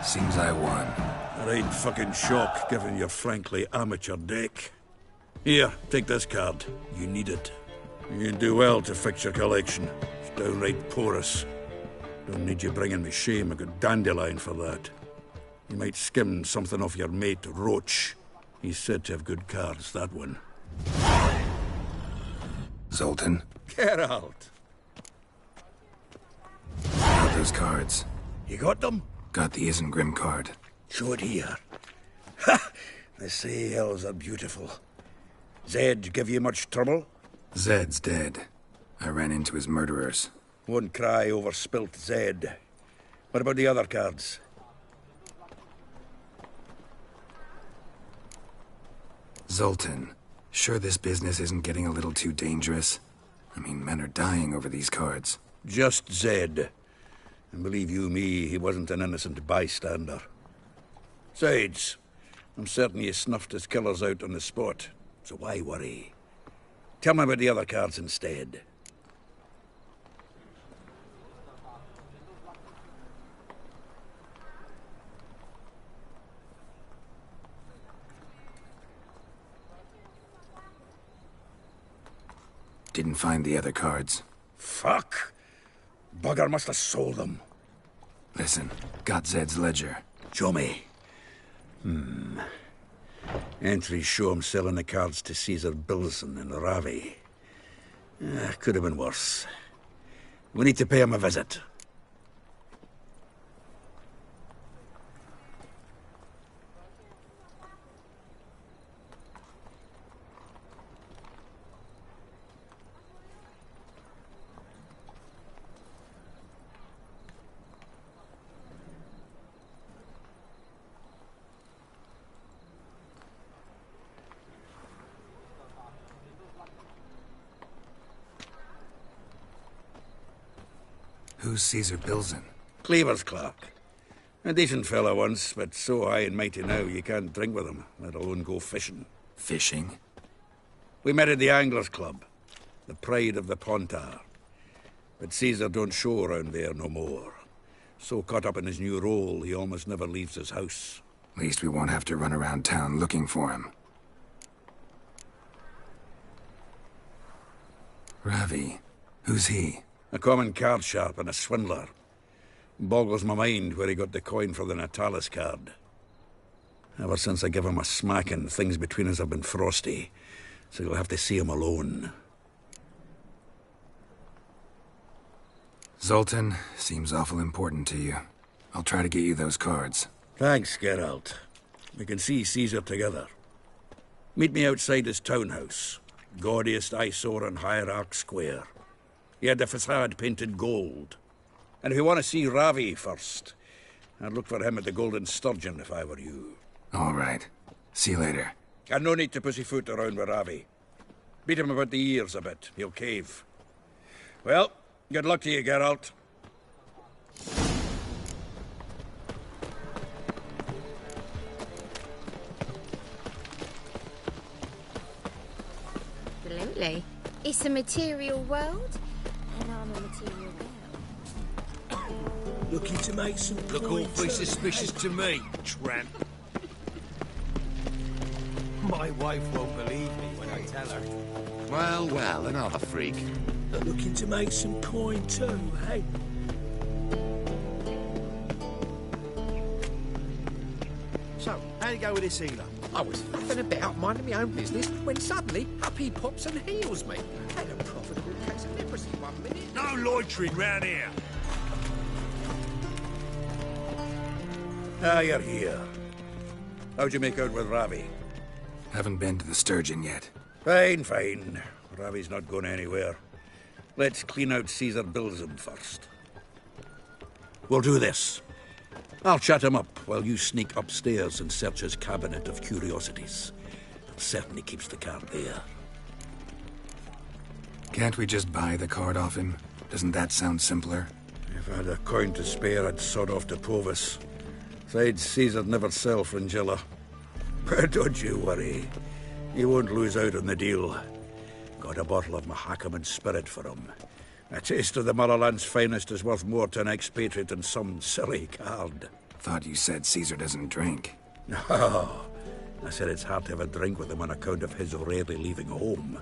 Seems I won. Right fucking shock, given your frankly amateur deck. Here, take this card. You need it. You'd do well to fix your collection. It's downright porous. Don't need you bringing me shame. I got dandelion for that. You might skim something off your mate, Roach. He's said to have good cards, that one. Zoltan? Geralt! Got those cards. You got them? Got the Isengrim card. Show it here. Ha! They say elves are beautiful. Zed give you much trouble? Zed's dead. I ran into his murderers. Won't cry over spilt Zed. What about the other cards? Zoltan, sure this business isn't getting a little too dangerous? I mean, men are dying over these cards. Just Zed. And believe you me, he wasn't an innocent bystander. Besides, I'm certain he snuffed his killers out on the spot. so why worry? Tell me about the other cards instead. Didn't find the other cards. Fuck! Bugger must have sold them. Listen, got Zed's ledger. Show me. Entries show him selling the cards to Caesar Bilson and Ravi. Could have been worse. We need to pay him a visit. Who's Caesar Bilson? Cleaver's clerk. A decent fellow once, but so high and mighty now you can't drink with him, let alone go fishing. Fishing? We met at the Anglers Club, the pride of the Pontar. But Caesar don't show around there no more. So caught up in his new role, he almost never leaves his house. At least we won't have to run around town looking for him. Ravi. Who's he? A common card sharp and a swindler. Boggles my mind where he got the coin for the Natalis card. Ever since I gave him a smacking, things between us have been frosty. So you'll have to see him alone. Zoltan, seems awful important to you. I'll try to get you those cards. Thanks, Geralt. We can see Caesar together. Meet me outside his townhouse. Gaudiest eyesore on Hierarch Square. He had the facade painted gold. And if you want to see Ravi first, I'd look for him at the Golden Sturgeon if I were you. All right. See you later. And no need to pussyfoot around with Ravi. Beat him about the ears a bit. He'll cave. Well, good luck to you, Geralt. Absolutely. It's a material world, and I'm a material girl. Looking to make some Look awfully suspicious to me, tramp. My wife won't believe me when I tell her. Well, well, another freak. Looking to make some coin too, hey? So, how you go with this healer? I was faffing about, minding my own business, when suddenly, up he pops and heals me. Had a profitable case of leprosy 1 minute. No loitering round here. Ah, you're here. How'd you make out with Ravi? Haven't been to the Sturgeon yet. Fine, fine. Ravi's not going anywhere. Let's clean out Caesar Bilson first. We'll do this. I'll chat him up while you sneak upstairs and search his cabinet of curiosities. Certainly keeps the card there. Can't we just buy the card off him? Doesn't that sound simpler? If I had a coin to spare, I'd sod off to Provis. Besides, Caesar'd never sell Fringilla. But don't you worry. He won't lose out on the deal. Got a bottle of Mahakaman spirit for him. A taste of the Motherland's finest is worth more to an expatriate than some silly card. Thought you said Caesar doesn't drink. No. I said it's hard to have a drink with him on account of his rarely leaving home.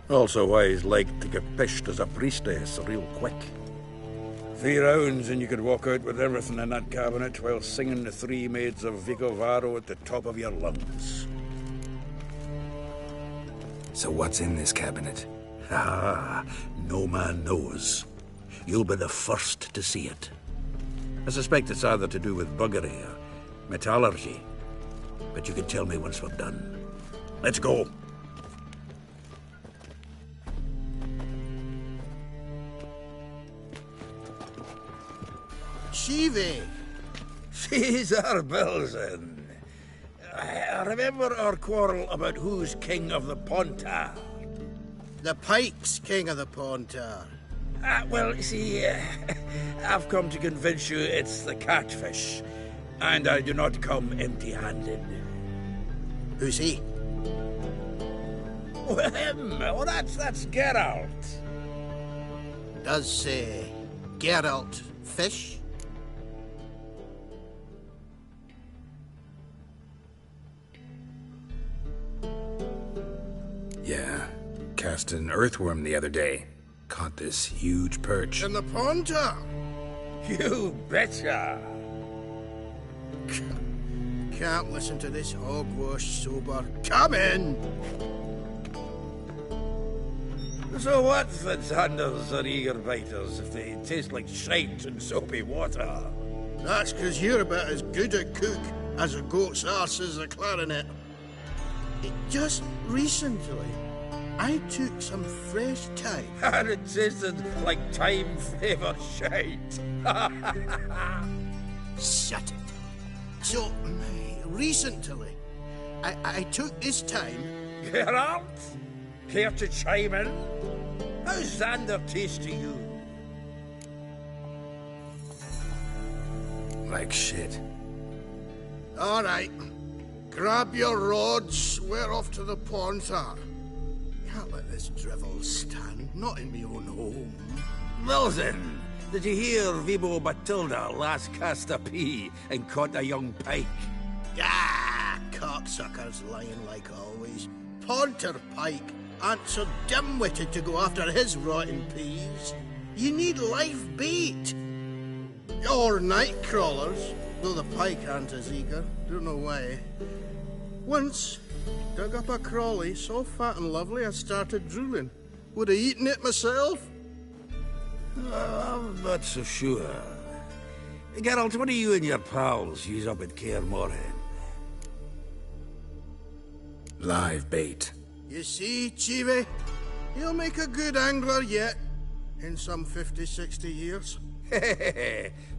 Also why he's like to get pished as a priestess real quick. 3 rounds and you could walk out with everything in that cabinet while singing the 3 Maids of Vicovaro at the top of your lungs. So what's in this cabinet? Ah, no man knows. You'll be the first to see it. I suspect it's either to do with buggery or metallurgy. But you can tell me once we're done. Let's go. Shivi! Caesar Bilson. I remember our quarrel about who's king of the Pontar. The Pike's king of the Pontar. Well, you see, I've come to convince you it's the catfish. And I do not come empty-handed. Who's he? Well, him. Oh, that's Geralt. Does Geralt fish? Yeah. Cast an earthworm the other day. Caught this huge perch. In the pond, You betcha. Can't listen to this hogwash sober. Come in! So what's the Tanders or eager biters if they taste like shite and soapy water? That's 'cause you're about as good a cook as a goat's arse is a clarinet. Just recently, I took some fresh thyme. And it tasted like time-flavoured shite. Shut it. So, recently, I took this time... Geralt? Care to chime in? How's Xander taste to you? Like shit. All right. Grab your rods. We're off to the pond, Can't let this drivel stand. Not in me own home. Wilson, did you hear Vibo Batilda last cast a pea and caught a young pike? Ah, cocksuckers lying like always. Ponter Pike aren't so dim-witted to go after his rotten peas. You need live bait. Or night crawlers, though the pike aren't as eager. Don't know why. Once, dug up a crawly so fat and lovely I started drooling. Would have eaten it myself. I'm not so sure. Geralt, what do you and your pals use up at Kaer Morhen? Live bait. You see, Chibi? He'll make a good angler yet. In some 50, 60 years.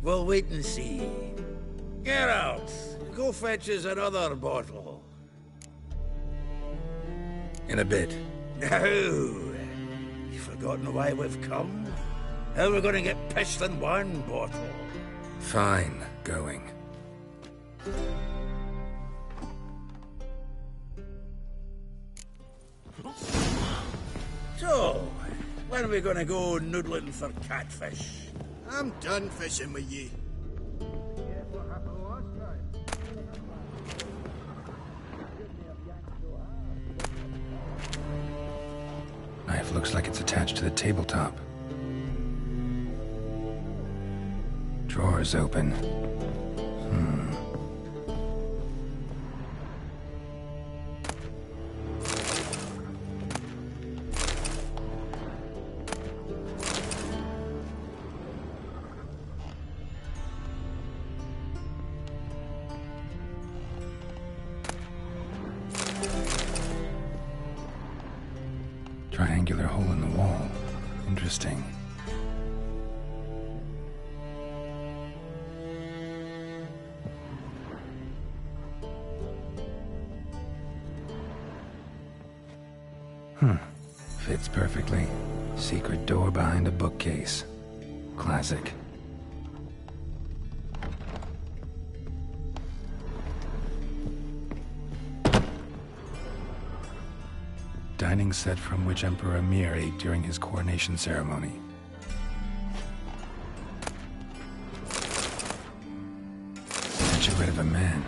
We'll wait and see. Geralt, go fetch us another bottle. In a bit. No. You've forgotten why we've come? How are we going to get pissed in one bottle? Fine, going. So, when are we going to go noodling for catfish? I'm done fishing with you. Knife looks like it's attached to the tabletop. Drawer's open. Triangular hole in the wall. Interesting. Fits perfectly. Secret door behind a bookcase. Classic. Dining set from which Emperor Emhyr ate during his coronation ceremony. Statuette of a man.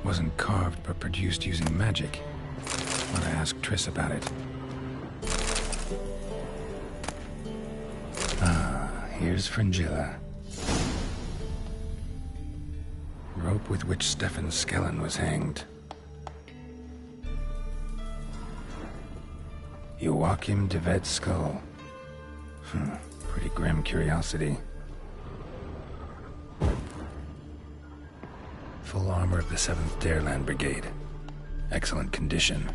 Wasn't carved but produced using magic. Ought to ask Triss about it. Here's Fringilla. Rope with which Stefan Skellen was hanged. Joachim de Vet's skull. Pretty grim curiosity. Full armor of the 7th Dareland Brigade. Excellent condition.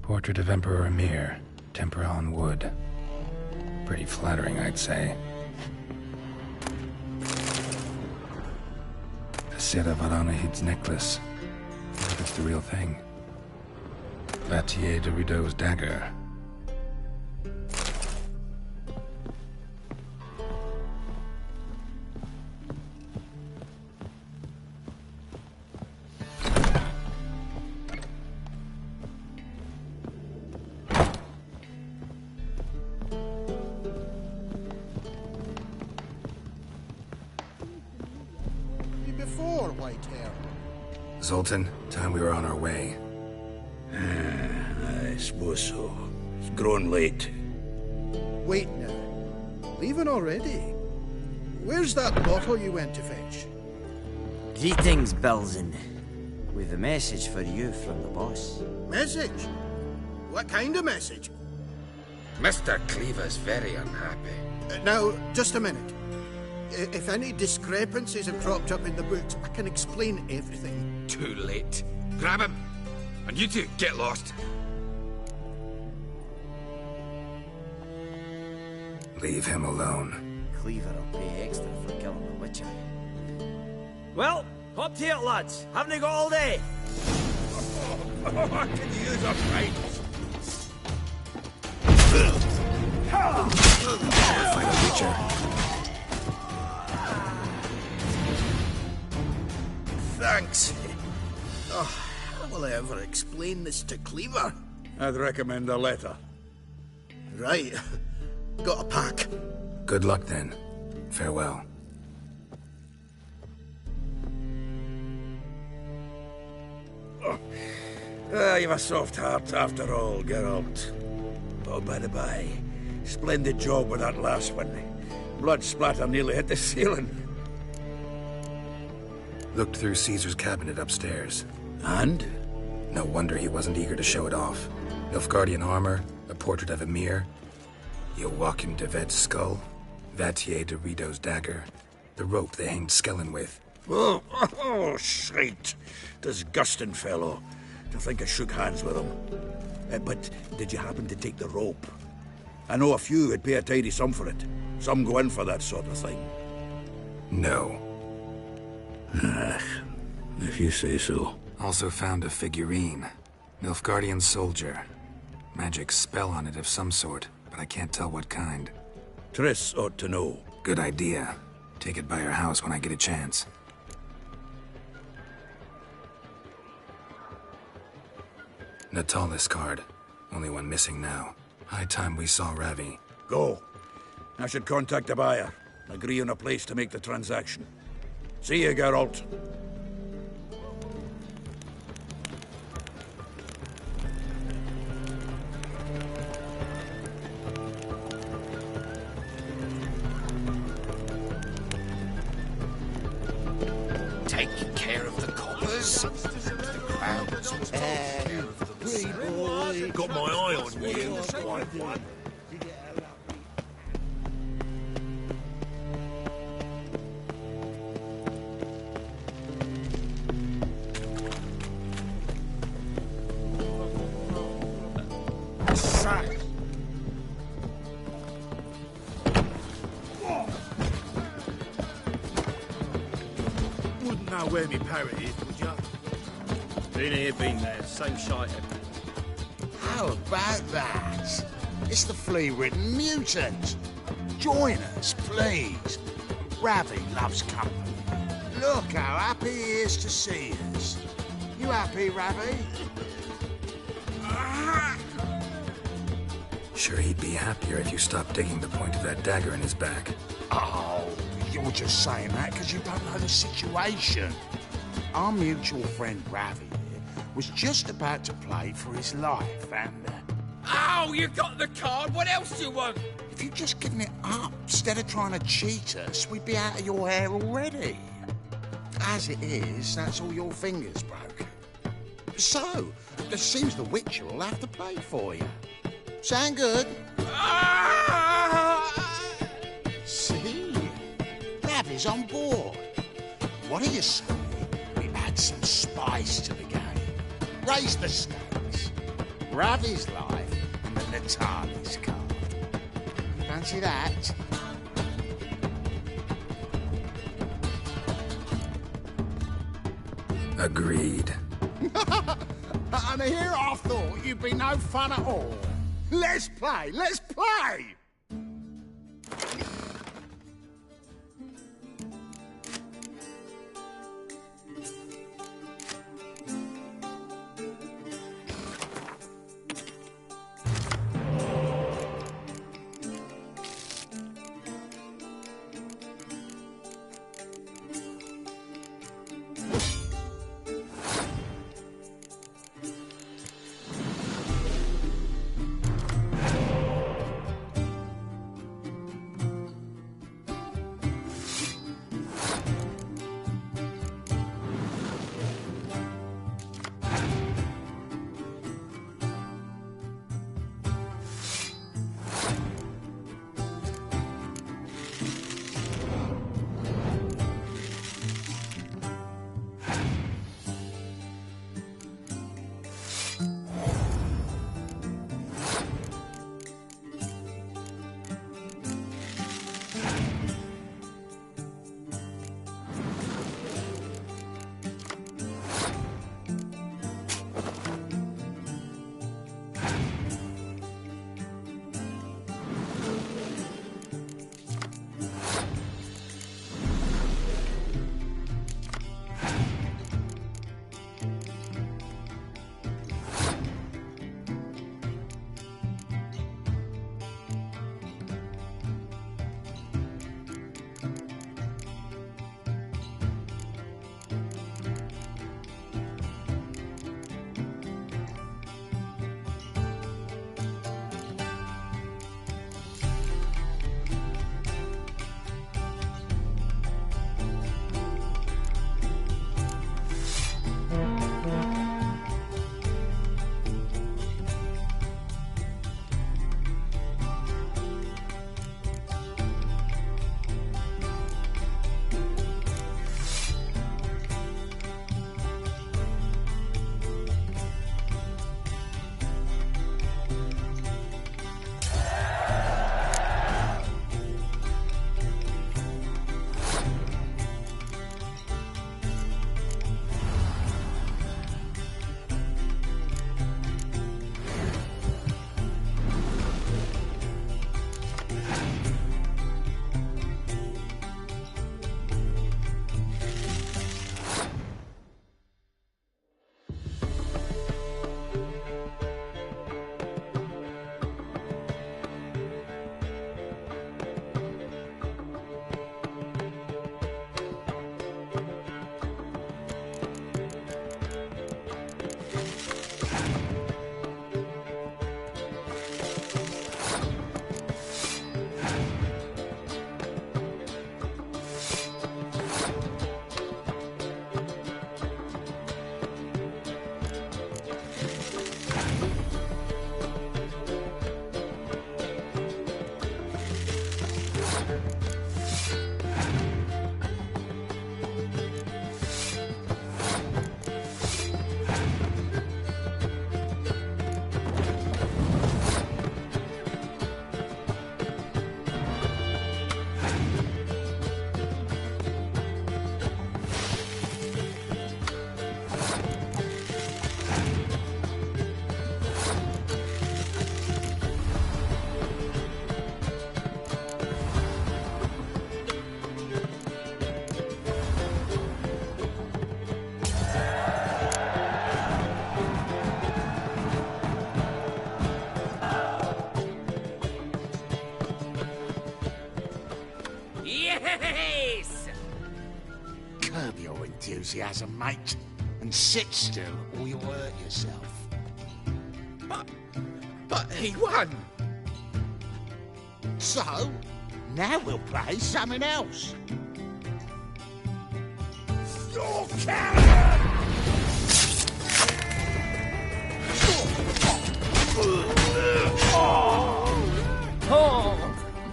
Portrait of Emperor Emhyr, tempera on wood. Pretty flattering, I'd say. The Sera Varanahid's necklace. What if it's the real thing? Vattier de Rideau's dagger. white hair. Zoltan, time we were on our way. I suppose so. It's grown late. Wait now. Leaving already? Where's that bottle you went to fetch? Greetings, Belzen. With a message for you from the boss. Message? What kind of message? Mr. Cleaver's very unhappy. Now, just a minute. If any discrepancies have cropped up in the books, I can explain everything. Too late. Grab him! And you two, get lost. Leave him alone. Cleaver will pay extra for killing the Witcher. Well, hop to it, lads. Haven't you got all day? I can use a fight. Fight a Witcher. Thanks. Oh, how will I ever explain this to Cleaver? I'd recommend a letter. Right. Got a pack. Good luck then. Farewell. You've a soft heart after all, Geralt. Oh, by the by, splendid job with that last one. Blood splatter nearly hit the ceiling. Looked through Caesar's cabinet upstairs. And? No wonder he wasn't eager to show it off. Nilfgaardian armor, a portrait of Emir, Joachim de Vet's skull, Vatier de Rideau's dagger, the rope they hanged Skellen with. Oh, shite. Disgusting fellow. To think I shook hands with him. But did you happen to take the rope? I know a few would pay a tidy sum for it. Some go in for that sort of thing. No. If you say so. Also found a figurine. Nilfgaardian soldier. Magic spell on it of some sort, but I can't tell what kind. Triss ought to know. Good idea. Take it by her house when I get a chance. Natalis card. Only one missing now. High time we saw Ravi. Go. I should contact the buyer. Agree on a place to make the transaction. See you, Geralt. Take care of the coppers. The crowds will take care of themselves. Got my eye on you, white one. Wouldn't know where me parrot is, would ya? Been here, been there. Same shite. How about that? It's the flea-ridden mutant. Join us, please. Ravi loves company. Look how happy he is to see us. You happy, Ravi? Sure he'd be happier if you stopped digging the point of that dagger in his back. Oh, you're just saying that because you don't know the situation. Our mutual friend Ravi here was just about to play for his life, and... Oh, you got the card! What else do you want? if you'd just given it up instead of trying to cheat us, we'd be out of your hair already. As it is, that's all your fingers broken. So, it seems the Witcher will have to play for you. Sound good? See? Ravi's on board. What do you say we add some spice to the game? Raise the stakes. Ravi's life and the Natalis card. Fancy that? Agreed. And here I thought you'd be no fun at all. Let's play! Let's play! Yes! Curb your enthusiasm, mate, and sit still or you'll hurt yourself. But he won. So, now we'll play something else. Your cannon!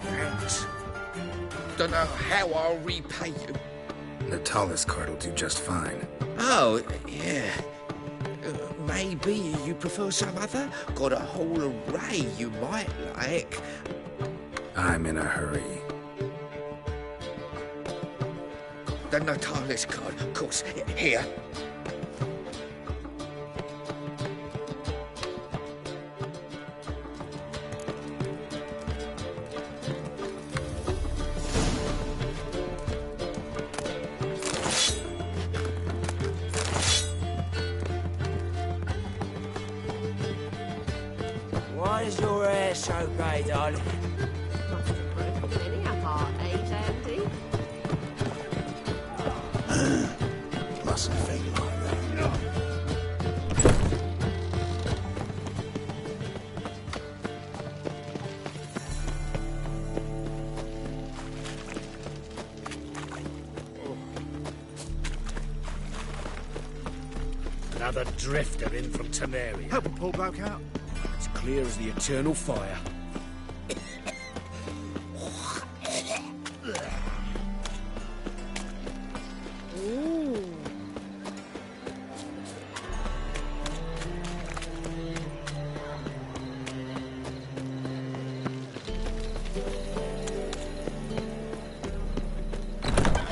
Thanks. Don't know how I'll repay you. Natalis card will do just fine. Oh, yeah. Maybe you prefer some other? Got a whole array you might like. I'm in a hurry. The Natalis card, of course. Here. Why is your hair so grey, darling? Must have broken many a heart, eh, Dandy? Mustn't think like that. Another drifter in from Temeria. Help him pull bloke out. It's clear as the eternal fire.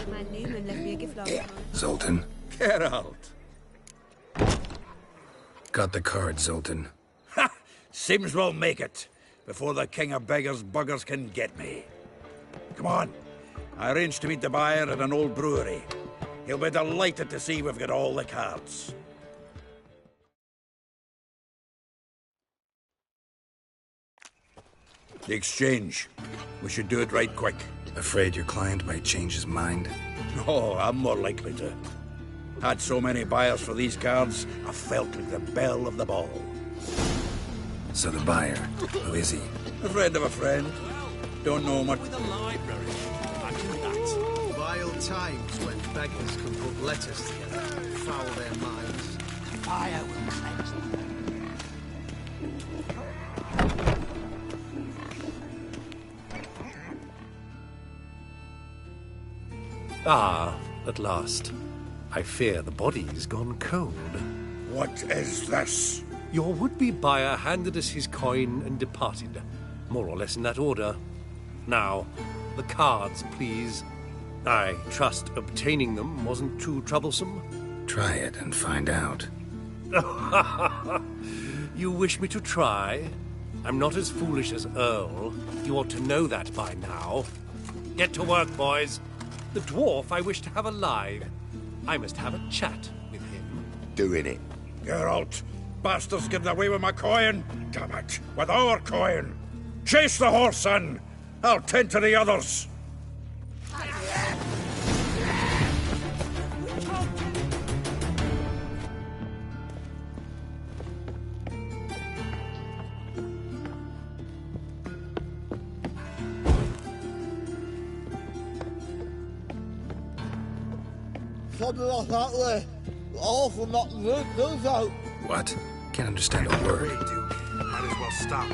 Man Newman left me a gift last time. Zoltan. Geralt. Got the card, Zoltan. Ha! Seems we'll make it before the king of beggars buggers can get me. Come on. I arranged to meet the buyer at an old brewery. He'll be delighted to see we've got all the cards. The exchange. We should do it right quick. Afraid your client might change his mind? Oh, I'm more likely to. Had so many buyers for these cards, I felt like the belle of the ball. So the buyer, who is he? A friend of a friend. Don't know much. With a library. Imagine that. Vile times when beggars can put letters together, foul their minds. Fire will cleanse them. Ah, at last. I fear the body's gone cold. What is this? Your would-be buyer handed us his coin and departed, more or less in that order. Now, the cards, please. I trust obtaining them wasn't too troublesome. Try it and find out. You wish me to try? I'm not as foolish as Earl. You ought to know that by now. Get to work, boys. The dwarf I wish to have alive. I must have a chat with him. Doing it. Geralt, bastards getting away with my coin. Damn it, with our coin. Chase the horse, son. I'll tend to the others. Something like that way. Awful not good, those out. What? Can't understand a word. Might as well stop.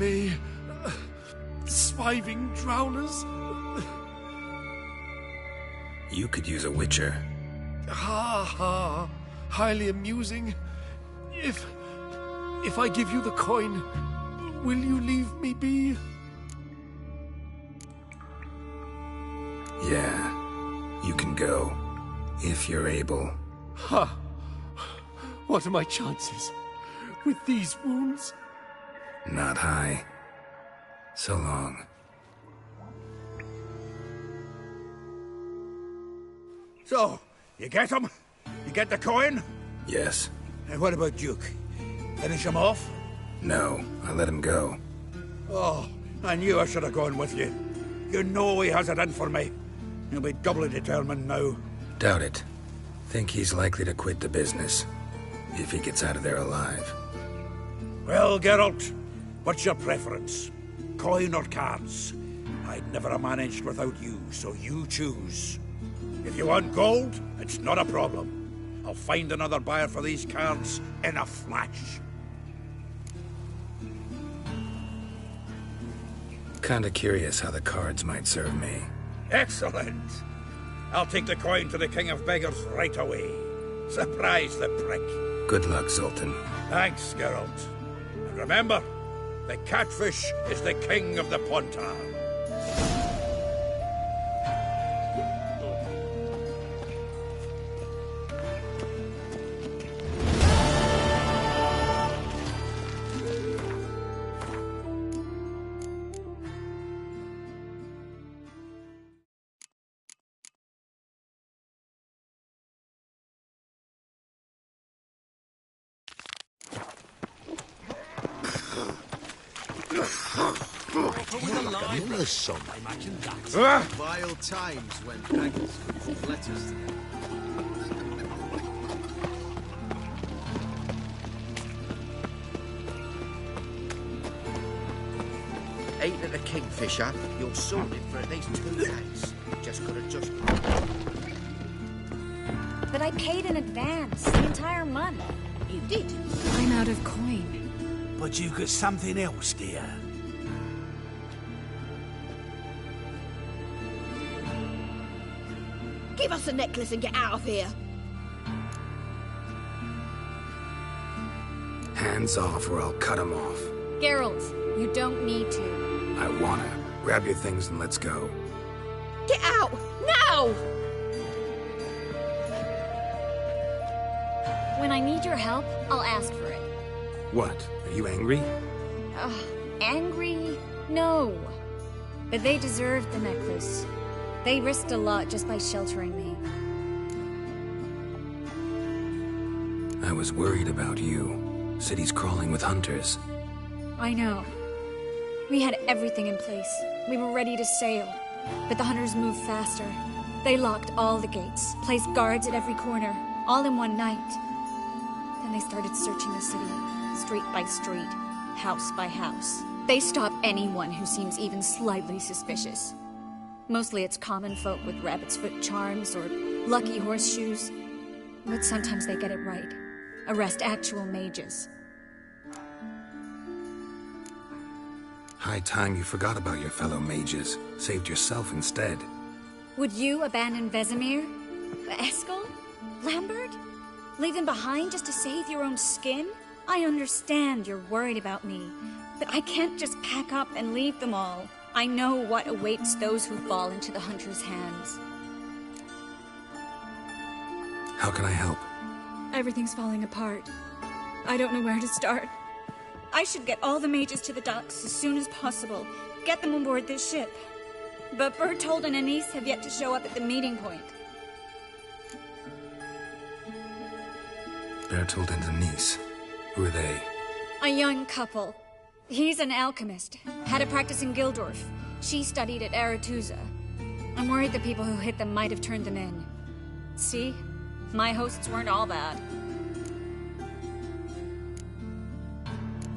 me, swiving drowners. You could use a witcher. Ha ha. Highly amusing. If I give you the coin, will you leave me be? Yeah, you can go. If you're able. Ha! What are my chances? With these wounds? Not high. So long. So, you get him? You get the coin? Yes. And what about Duke? Finish him off? No, I let him go. Oh, I knew I should have gone with you. You know he has it in for me. He'll be doubly determined now. Doubt it. Think he's likely to quit the business. If he gets out of there alive. Well, Geralt, what's your preference? Coin or cards? I'd never have managed without you, so you choose. If you want gold, it's not a problem. I'll find another buyer for these cards in a flash. Kinda curious how the cards might serve me. Excellent! I'll take the coin to the King of Beggars right away. Surprise the prick. Good luck, Zoltan. Thanks, Geralt. And remember, the catfish is the king of the Pontar. Vile times when beggars could put letters together. Ain't it a kingfisher? You're sorted for at least 2 days. Just gotta just... But I paid in advance, the entire month. You did? I'm out of coin. But you've got something else, dear. Give us the necklace and get out of here. Hands off or I'll cut him off. Geralt, you don't need to. I wanna. Grab your things and let's go. Get out! Now! When I need your help, I'll ask for it. What? Are you angry? Angry? No. But they deserved the necklace. They risked a lot just by sheltering me. I was worried about you. City's crawling with hunters. I know. We had everything in place. We were ready to sail. But the hunters moved faster. They locked all the gates, placed guards at every corner, all in one night. Then they started searching the city, street by street, house by house. They stop anyone who seems even slightly suspicious. Mostly it's common folk with rabbit's foot charms or lucky horseshoes. But sometimes they get it right. Arrest actual mages. High time you forgot about your fellow mages. Saved yourself instead. Would you abandon Vesemir? Eskel? Lambert? Leave them behind just to save your own skin? I understand you're worried about me, but I can't just pack up and leave them all. I know what awaits those who fall into the hunter's hands. How can I help? Everything's falling apart. I don't know where to start. I should get all the mages to the docks as soon as possible. Get them aboard this ship. But Bertold and Anise have yet to show up at the meeting point. Bertold and Anise. Who are they? A young couple. He's an alchemist. Had a practice in Gildorf. She studied at Aretuza. I'm worried the people who hit them might have turned them in. See? My hosts weren't all bad.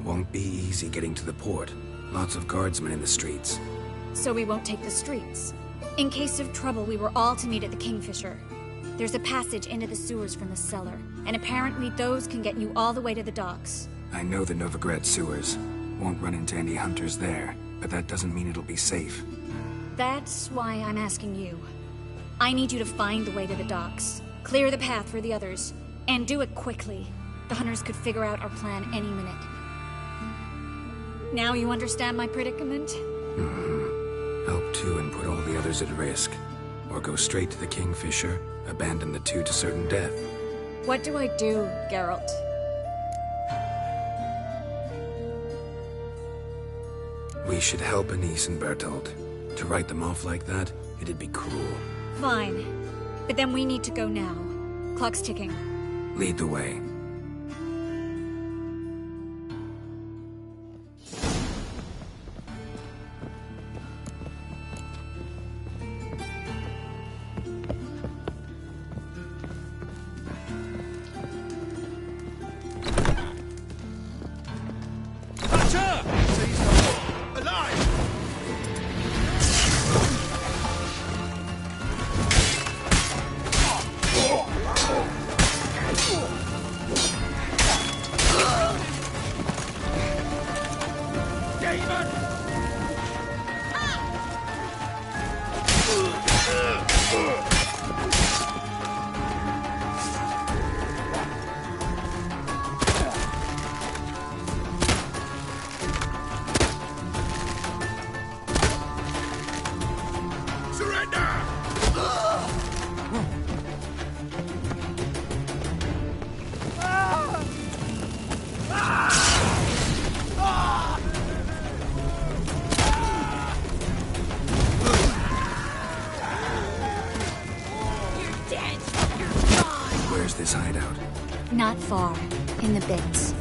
Won't be easy getting to the port. Lots of guardsmen in the streets. So we won't take the streets. In case of trouble, we were all to meet at the Kingfisher. There's a passage into the sewers from the cellar, and apparently those can get you all the way to the docks. I know the Novigrad sewers. Won't run into any hunters there, but that doesn't mean it'll be safe. That's why I'm asking you. I need you to find the way to the docks, clear the path for the others, and do it quickly. The hunters could figure out our plan any minute. Now you understand my predicament? Help two and put all the others at risk. Or go straight to the Kingfisher, abandon the two to certain death. What do I do, Geralt? We should help Anise and Bertolt. To write them off like that, it'd be cruel. Fine. But then we need to go now. Clock's ticking. Lead the way. Where's this hideout? Not far. In the bins.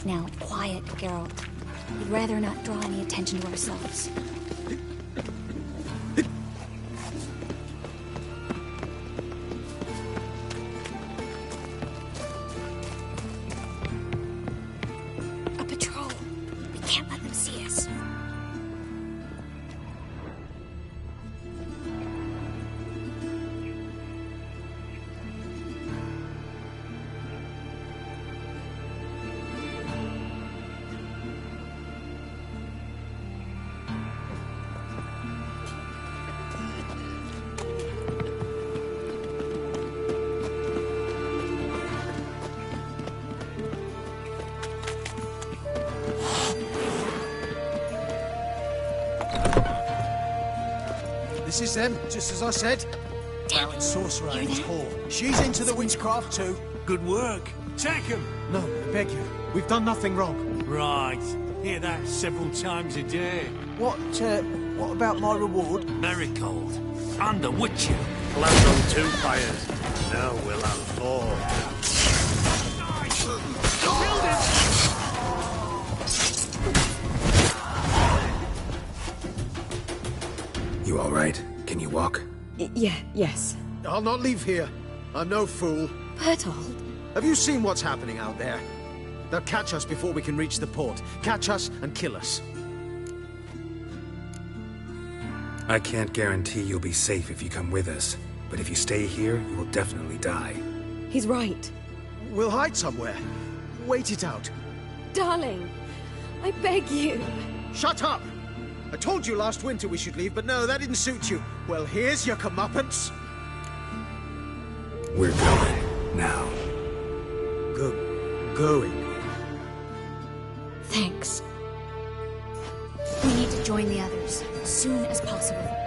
Now, quiet, Geralt. We'd rather not draw any attention to ourselves. A patrol. We can't let them see us. This is them, just as I said. Drowned sorcerer and his whore. She's into the witchcraft too. Good work. Take him. No, I beg you. We've done nothing wrong. Right. Hear that several times a day. What about my reward? Marigold. Under Witcher. Planned on 2 fires. Now we'll have 4. You all right? Can you walk? Yes. I'll not leave here. I'm no fool. Bertolt? Have you seen what's happening out there? They'll catch us before we can reach the port. Catch us and kill us. I can't guarantee you'll be safe if you come with us. But if you stay here, you will definitely die. He's right. We'll hide somewhere. Wait it out. Darling, I beg you. Shut up! I told you last winter we should leave, but no, that didn't suit you. Well, here's your comeuppance. We're going. Now. Going? Thanks. We need to join the others as soon as possible.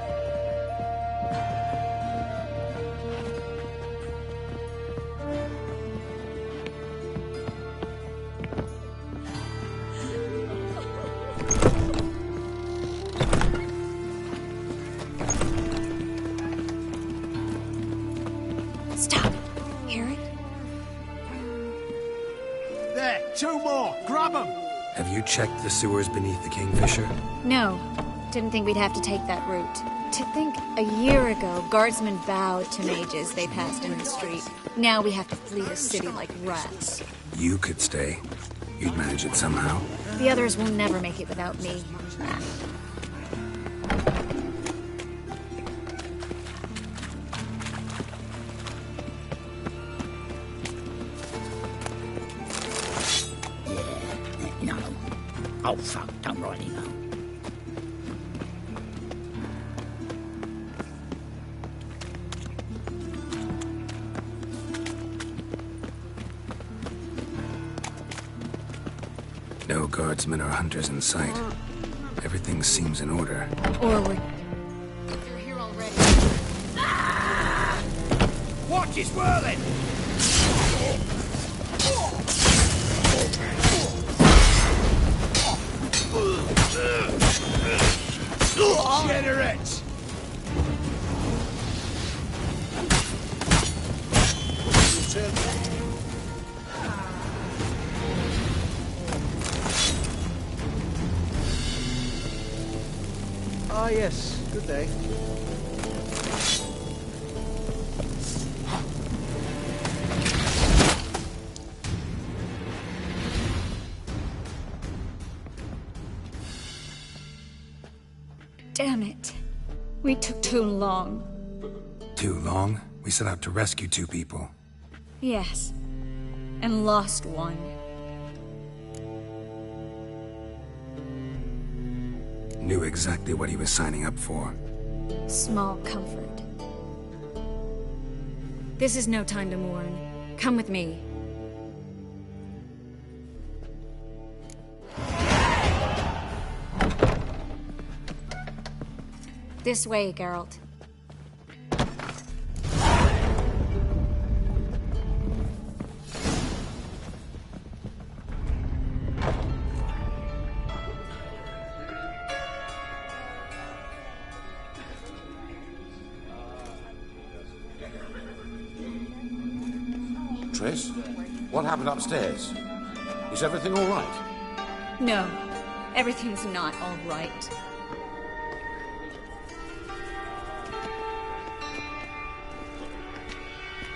Stop. Hear it? There, 2 more. Grab them. Have you checked the sewers beneath the Kingfisher? No. Didn't think we'd have to take that route. To think a year ago, guardsmen bowed to mages they passed in the street. Now we have to flee the city like rats. You could stay. You'd manage it somehow. The others will never make it without me. Oh, fuck, don't rightly know. No guardsmen or hunters in sight. Everything seems in order. Forward. They're here already. Watch his whirling! Generate! Ah, yes. Good day. Damn it. We took too long. Too long? We set out to rescue 2 people. Yes. And lost one. Knew exactly what he was signing up for. Small comfort. This is no time to mourn. Come with me. This way, Geralt. Triss? What happened upstairs? Is everything all right? No, everything's not all right.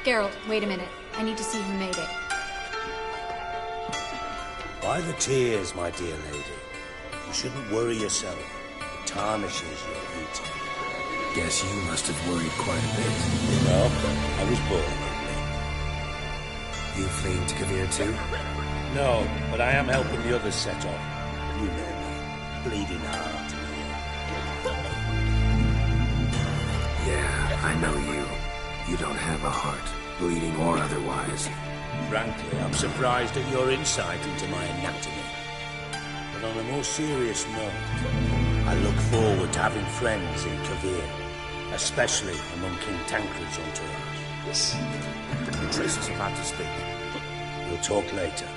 Geralt, wait a minute. I need to see who made it. By the tears, my dear lady. You shouldn't worry yourself. It tarnishes your beauty. Guess you must have worried quite a bit. No, I was born. You fleeing to Kavir too? No, but I am helping the others set off. You know me. Bleeding heart. Yeah, I know you. You don't have a heart, bleeding or otherwise. Frankly, I'm surprised at your insight into my anatomy. But on a more serious note, I look forward to having friends in Kavir, especially among King Tancred's entourage. Triss is about to speak. We'll talk later.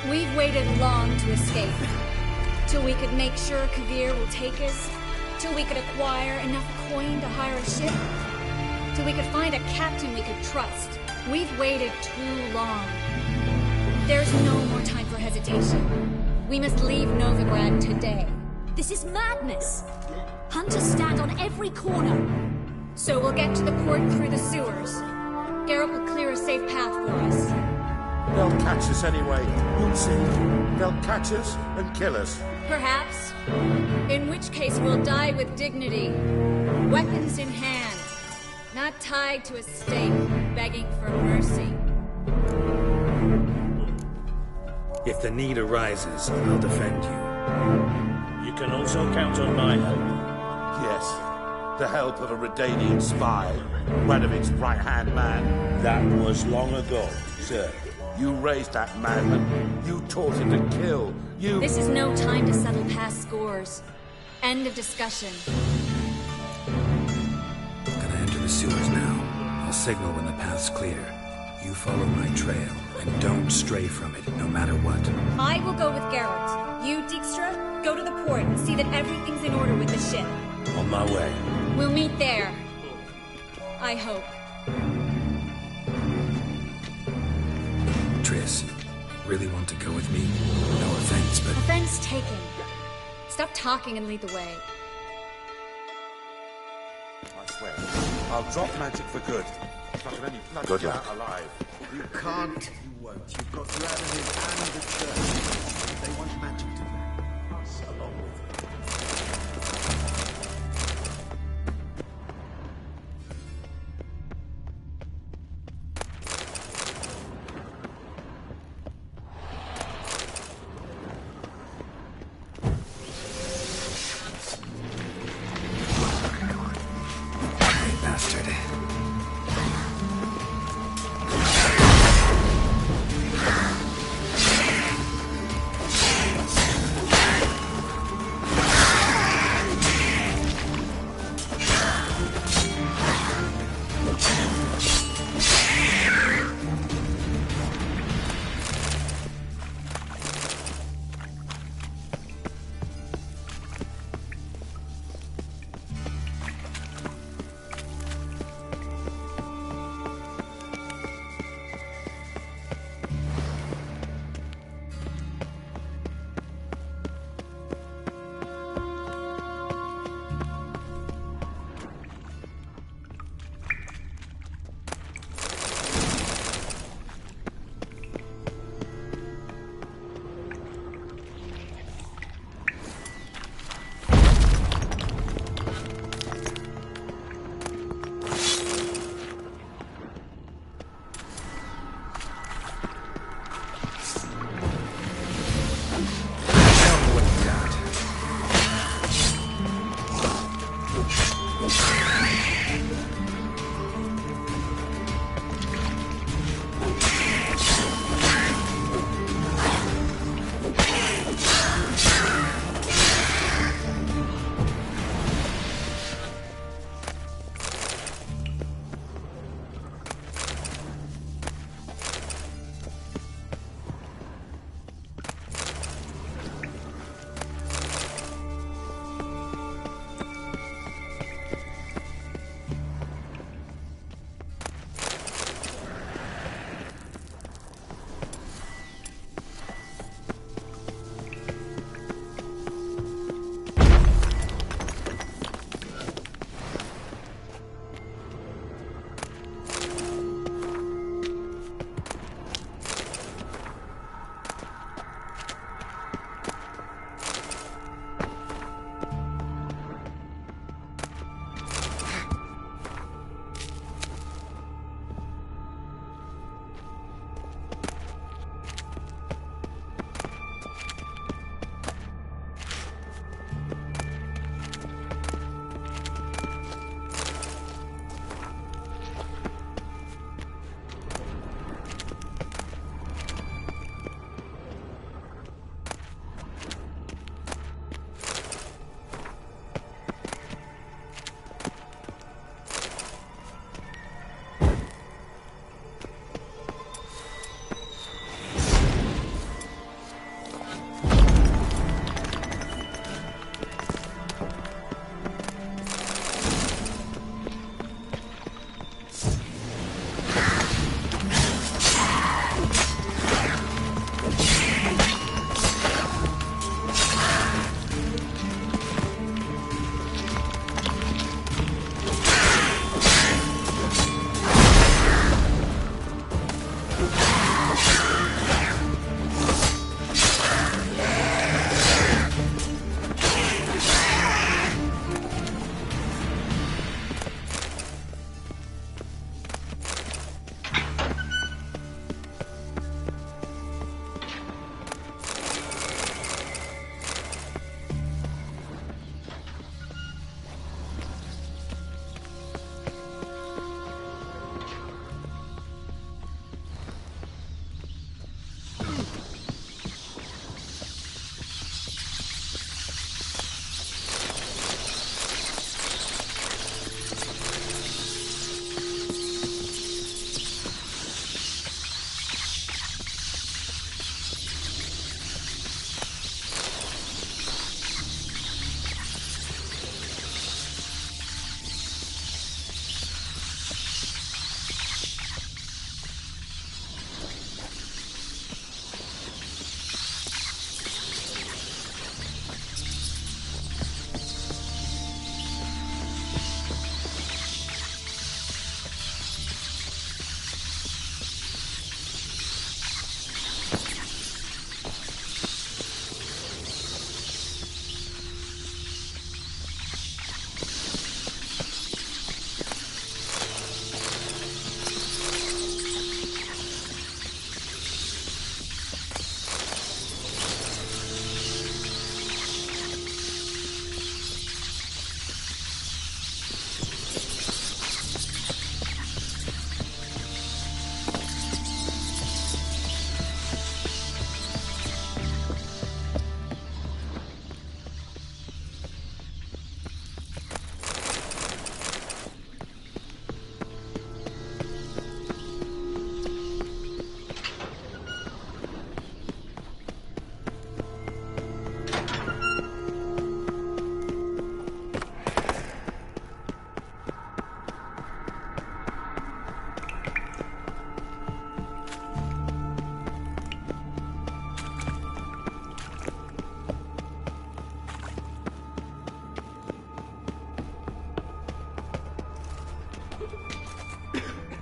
We've waited long to escape. Till we could make sure Kavir will take us. Till we could acquire enough coin to hire a ship. Till we could find a captain we could trust. We've waited too long. There's no more time for hesitation. We must leave Novigrad today. This is madness! Hunters stand on every corner. So we'll get to the port through the sewers. Geralt will clear a safe path for us. They'll catch us anyway. You'll see. They'll catch us and kill us. Perhaps. In which case we'll die with dignity. Weapons in hand. Not tied to a stake, begging for mercy. If the need arises, I'll defend you. You can also count on my help. Yes. The help of a Redanian spy. Radovic's right-hand man. That was long ago, sir. You raised that madman. You taught him to kill. You... This is no time to settle past scores. End of discussion. Gonna enter the sewers now. I'll signal when the path's clear. You follow my trail, and don't stray from it, no matter what. I will go with Geralt. You, Dijkstra, go to the port and see that everything's in order with the ship. On my way. We'll meet there. I hope. Triss, really want to go with me? No offense, but... Offense taken. Stop talking and lead the way. I swear, I'll drop magic for good. If I can only plug Good you luck. out alive. You can't, you won't. You've got Radovid and the church. They want magic to pass along with it.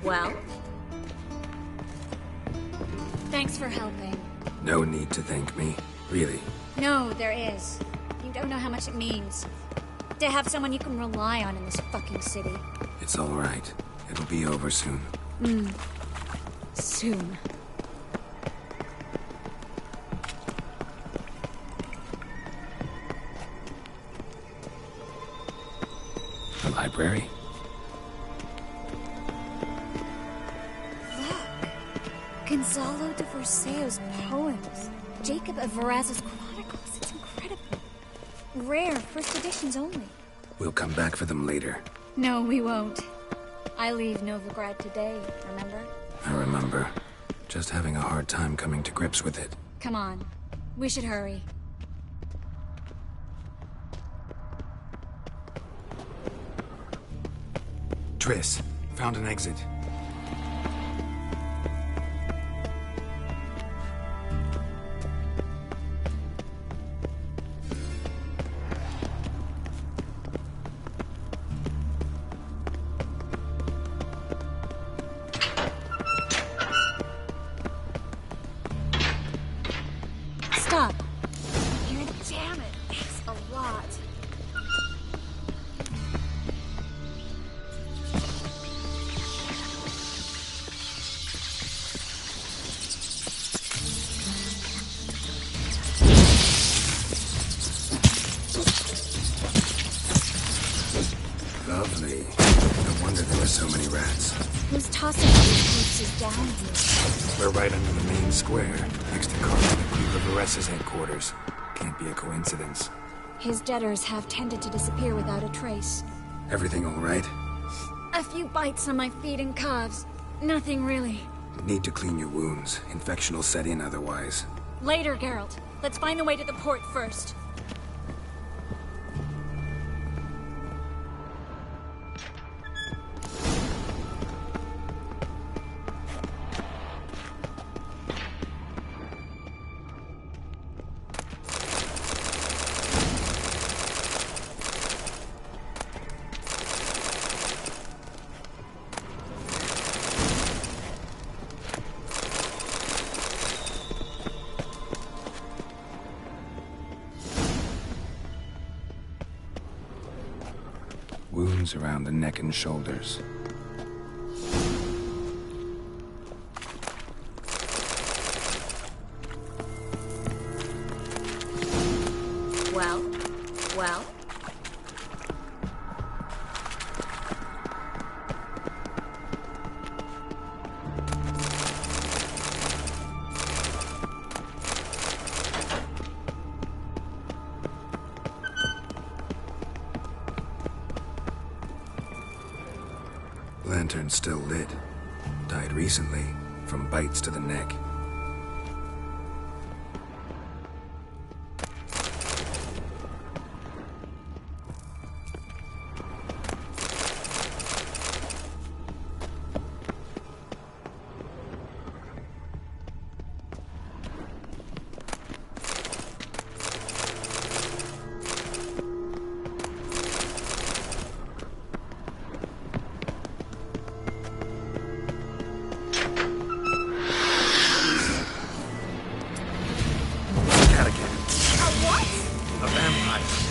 Well? Thanks for helping. No need to thank me. Really. No, there is. You don't know how much it means. To have someone you can rely on in this fucking city. It's all right. It'll be over soon. Soon. The library? Gonzalo de Verseo's poems. Jacob of Varaz's chronicles. It's incredible. Rare, first editions only. We'll come back for them later. No, we won't. I leave Novigrad today, remember? I remember. Just having a hard time coming to grips with it. Come on. We should hurry. Triss, found an exit. Stop. Here, damn it. It's a lot. Lovely. No wonder there were so many rats. Who's tossing these corpses down here? We're right under the main square, next to Carl and Varaz's headquarters. Can't be a coincidence. His debtors have tended to disappear without a trace. Everything all right? A few bites on my feet and calves. Nothing really. Need to clean your wounds. Infection will set in otherwise. Later, Geralt. Let's find a way to the port first. Wounds around the neck and shoulders. Well? Well? Lantern's still lit. Died recently, from bites to the neck.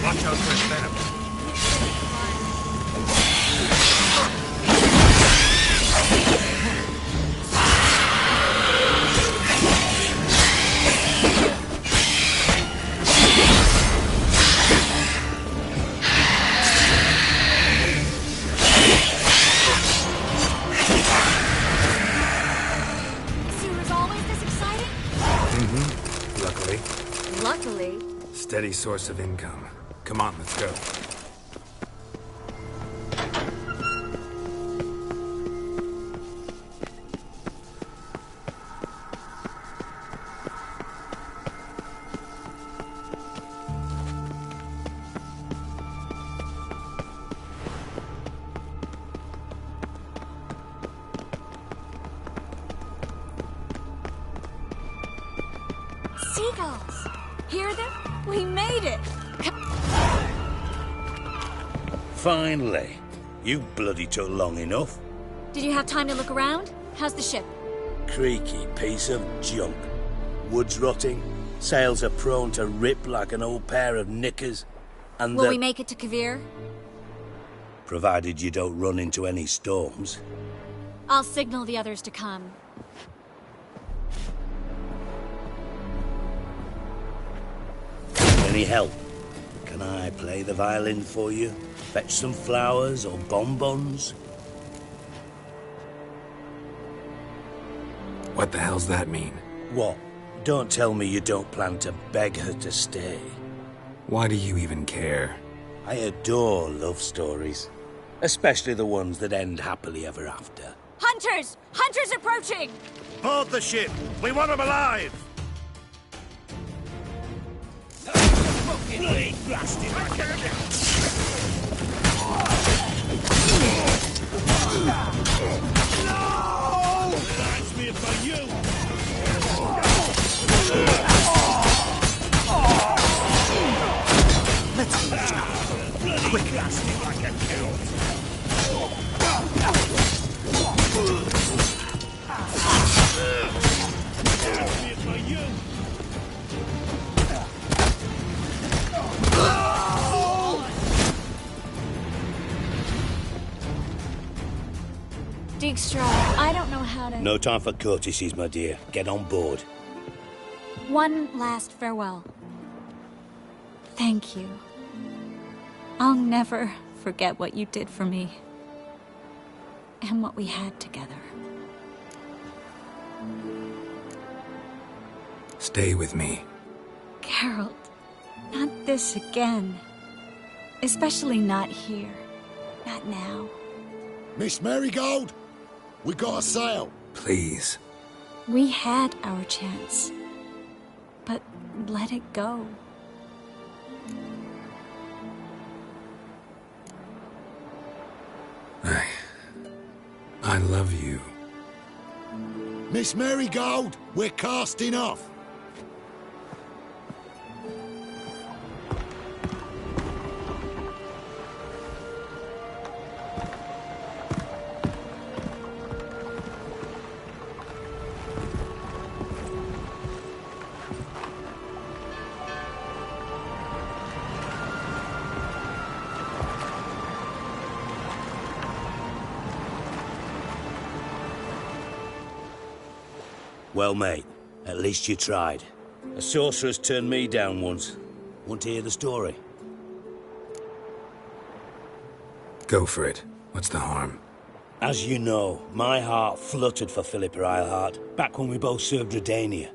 Watch out for his venom. Sewer's always this exciting? Luckily. Luckily. Steady source of income. Come on, let's go. Seagulls! Hear them? We made it! Finally. You bloody took long enough. Did you have time to look around? How's the ship? Creaky piece of junk. Wood's rotting, sails are prone to rip like an old pair of knickers, and Will we make it to Kavir? provided you don't run into any storms. I'll signal the others to come. Any help? Can I play the violin for you? Fetch some flowers or bonbons? What the hell's that mean? What? Don't tell me you don't plan to beg her to stay. Why do you even care? I adore love stories. Especially the ones that end happily ever after. Hunters! Hunters approaching! Board the ship! We want them alive! Bloody blasted like a cat! No! That's me for you! Let's quick blasted like a cat! That's me for you! Dijkstra, I don't know how to... No time for courtesies, my dear. Get on board. One last farewell. Thank you. I'll never forget what you did for me. And what we had together. Stay with me. Geralt, not this again. Especially not here. Not now. Miss Marigold, we got a sail. Please. We had our chance. But let it go. I love you. Miss Marigold, we're casting off. Well, mate, at least you tried. A sorceress turned me down once. Want to hear the story? Go for it. What's the harm? As you know, my heart fluttered for Philippa Eilhart back when we both served Redania.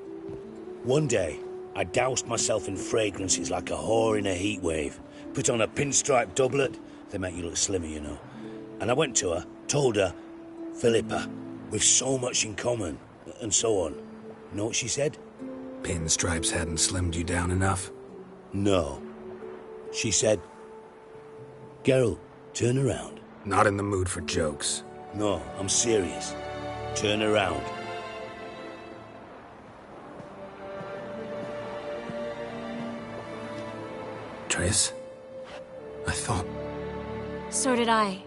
One day, I doused myself in fragrances like a whore in a heat wave. Put on a pinstripe doublet. They make you look slimmer, you know. And I went to her, told her, Philippa, we've so much in common. And so on. Know what she said? Pinstripes hadn't slimmed you down enough? No. She said, Geralt, turn around. Not in the mood for jokes. No, I'm serious. Turn around. Triss? I thought... So did I.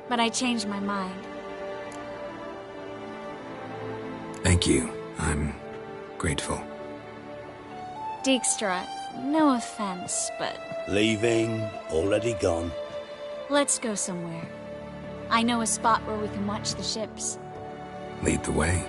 But I changed my mind. Thank you. I'm grateful. Dijkstra, no offense, but... Leaving, already gone. Let's go somewhere. I know a spot where we can watch the ships. Lead the way.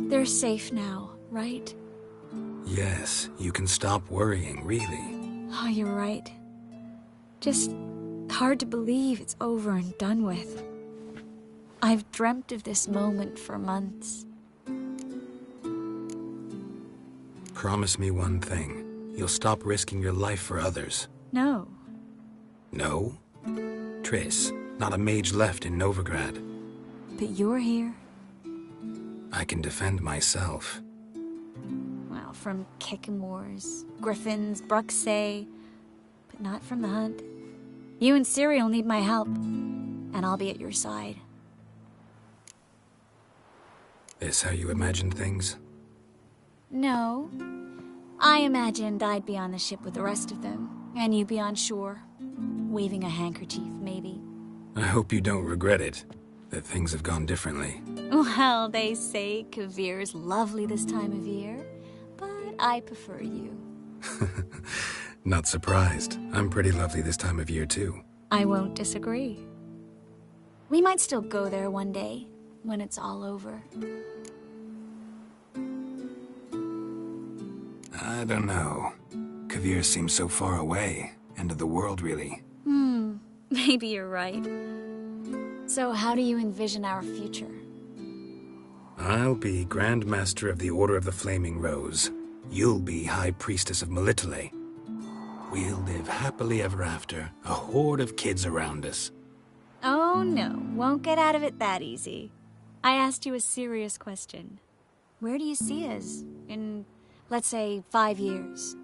They're safe now, right? Yes, you can stop worrying, really. Oh, you're right. Just hard to believe it's over and done with. I've dreamt of this moment for months. Promise me one thing. You'll stop risking your life for others. No. No? Triss, not a mage left in Novigrad. But you're here. I can defend myself. Well, from Kickamores, Griffins, Bruxay, but not from the hunt. You and Ciri will need my help, and I'll be at your side. This how you imagined things? No. I imagined I'd be on the ship with the rest of them, and you'd be on shore, waving a handkerchief, maybe. I hope you don't regret it, that things have gone differently. Well, they say Kavir's lovely this time of year, but I prefer you. Not surprised. I'm pretty lovely this time of year, too. I won't disagree. We might still go there one day, when it's all over. I don't know. Kavir seems so far away. End of the world, really. Maybe you're right. So how do you envision our future? I'll be Grand Master of the Order of the Flaming Rose. You'll be High Priestess of Melitele. We'll live happily ever after, a horde of kids around us. Oh no, won't get out of it that easy. I asked you a serious question. Where do you see us in, let's say, 5 years?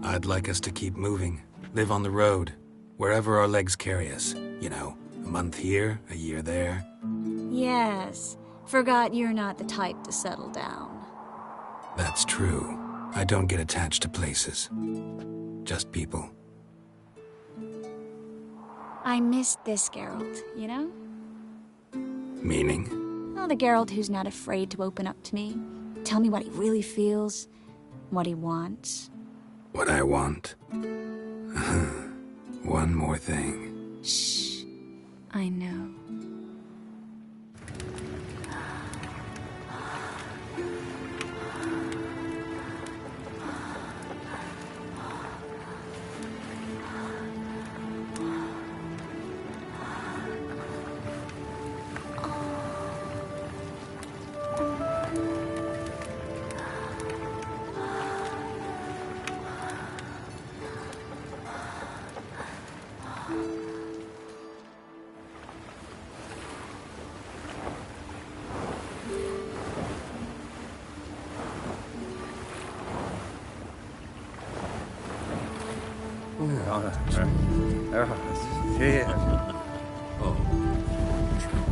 I'd like us to keep moving, live on the road, wherever our legs carry us. You know, a month here, a year there. Yes, forgot you're not the type to settle down. That's true. I don't get attached to places. Just people. I missed this Geralt, you know? Meaning? Oh, the Geralt who's not afraid to open up to me. Tell me what he really feels, what he wants. What I want. One more thing. Shh. I know.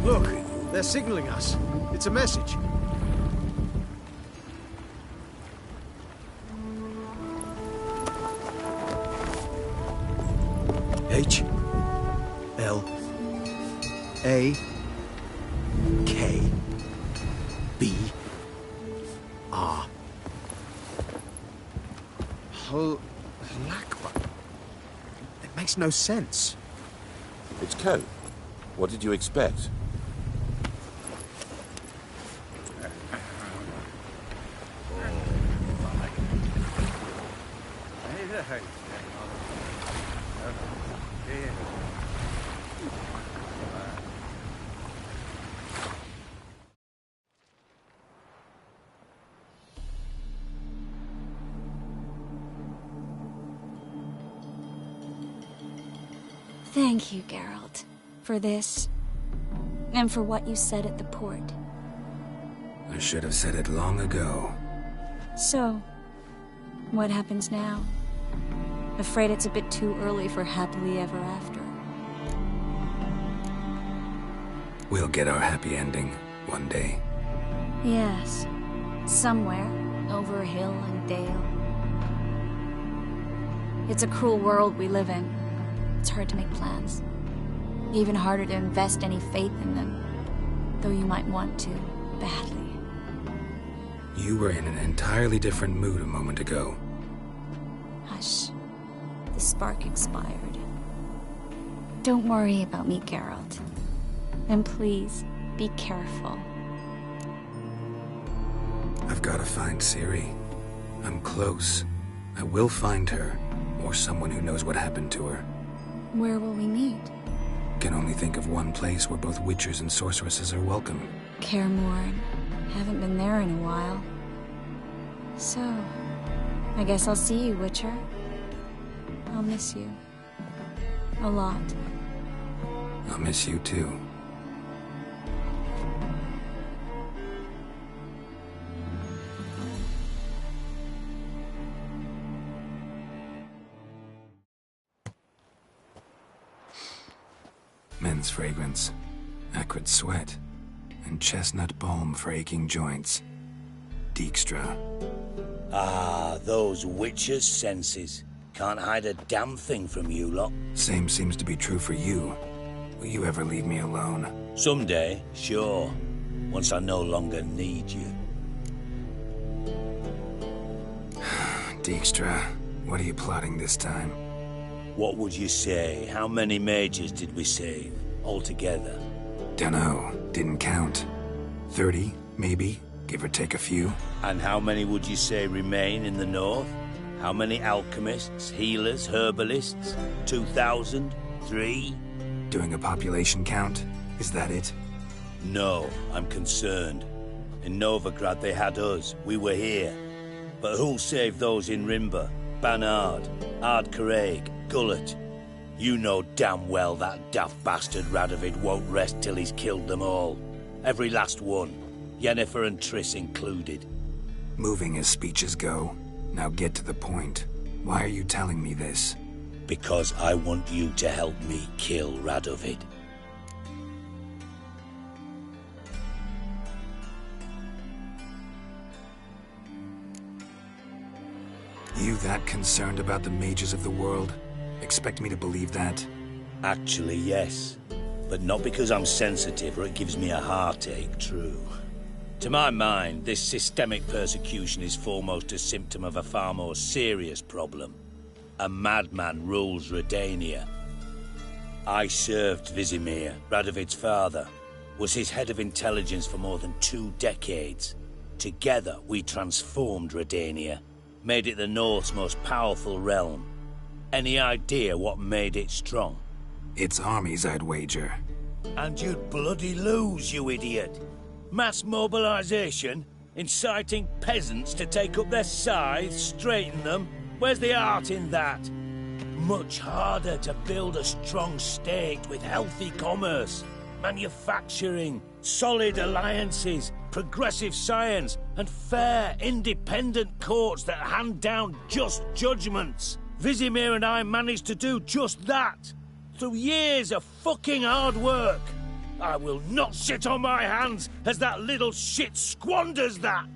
Look, they're signaling us. It's a message. H L A K B R. Halakba. It makes no sense. It's code. What did you expect? Thank you, Geralt, for this, and for what you said at the port. I should have said it long ago. So, what happens now? Afraid it's a bit too early for happily ever after. We'll get our happy ending one day. Yes, somewhere, over hill and dale. It's a cruel world we live in. It's hard to make plans. Even harder to invest any faith in them, though you might want to, badly. You were in an entirely different mood a moment ago. Hush. The spark expired. Don't worry about me, Geralt. And please, be careful. I've got to find Ciri. I'm close. I will find her, or someone who knows what happened to her. Where will we meet? Can only think of one place where both witchers and sorceresses are welcome. Kaer Morhen. Haven't been there in a while. So, I guess I'll see you, Witcher. I'll miss you. A lot. I'll miss you too. fragrance, acrid sweat, and chestnut balm for aching joints. Dijkstra. Ah, those witches' senses. Can't hide a damn thing from you lot. Same seems to be true for you. Will you ever leave me alone? Someday, sure. Once I no longer need you. Dijkstra, what are you plotting this time? What would you say? How many mages did we save, altogether? Dunno. Didn't count. 30, maybe, give or take a few. And how many would you say remain in the north? How many alchemists, healers, herbalists? 2,000? 3? Doing a population count? Is that it? No, I'm concerned. In Novigrad they had us, we were here. But who'll save those in Rimba? Banard, Ardcaraig, Gullet? You know damn well that daft bastard Radovid won't rest till he's killed them all. Every last one. Yennefer and Triss included. Moving as speeches go. Now get to the point. Why are you telling me this? Because I want you to help me kill Radovid. You that concerned about the mages of the world? Expect me to believe that? Actually, yes. But not because I'm sensitive or it gives me a heartache, true. To my mind, this systemic persecution is foremost a symptom of a far more serious problem. A madman rules Redania. I served Vizimir, Radovid's father, was his head of intelligence for more than 2 decades. Together, we transformed Redania, made it the North's most powerful realm. Any idea what made it strong? Its armies, I'd wager. And you'd bloody lose, you idiot. Mass mobilization, inciting peasants to take up their scythes, straighten them. Where's the art in that? Much harder to build a strong state with healthy commerce, manufacturing, solid alliances, progressive science, and fair, independent courts that hand down just judgments. Vizimir and I managed to do just that, through years of fucking hard work. I will not sit on my hands as that little shit squanders that.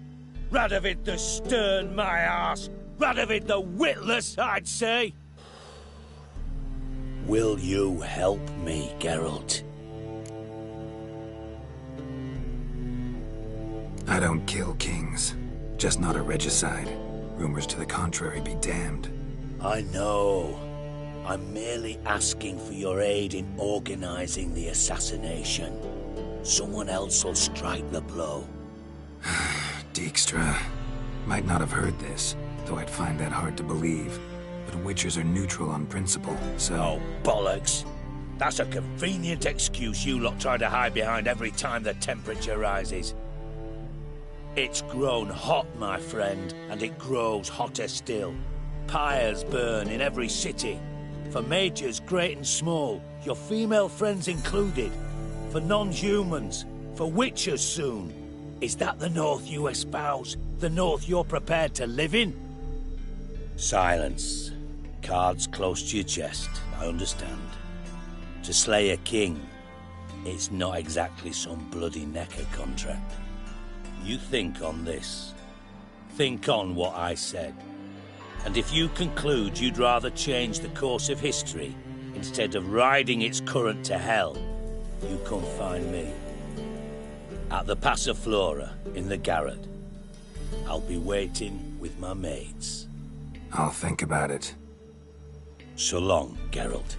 Radovid the stern, my ass. Radovid the witless, I'd say. Will you help me, Geralt? I don't kill kings. Just not a regicide. Rumors to the contrary be damned. I know. I'm merely asking for your aid in organizing the assassination. Someone else will strike the blow. Dijkstra. Might not have heard this, though I'd find that hard to believe. But Witchers are neutral on principle, so... Oh, bollocks. That's a convenient excuse you lot try to hide behind every time the temperature rises. It's grown hot, my friend, and it grows hotter still. Pyres burn in every city. For mages great and small, your female friends included. For non-humans, for witchers soon. Is that the North you espouse? The North you're prepared to live in? Silence. Cards close to your chest, I understand. To slay a king, it's not exactly some bloody necker contract. You think on this. Think on what I said. And if you conclude you'd rather change the course of history instead of riding its current to hell, you come find me. At the Passiflora in the Garrett. I'll be waiting with my mates. I'll think about it. So long, Geralt.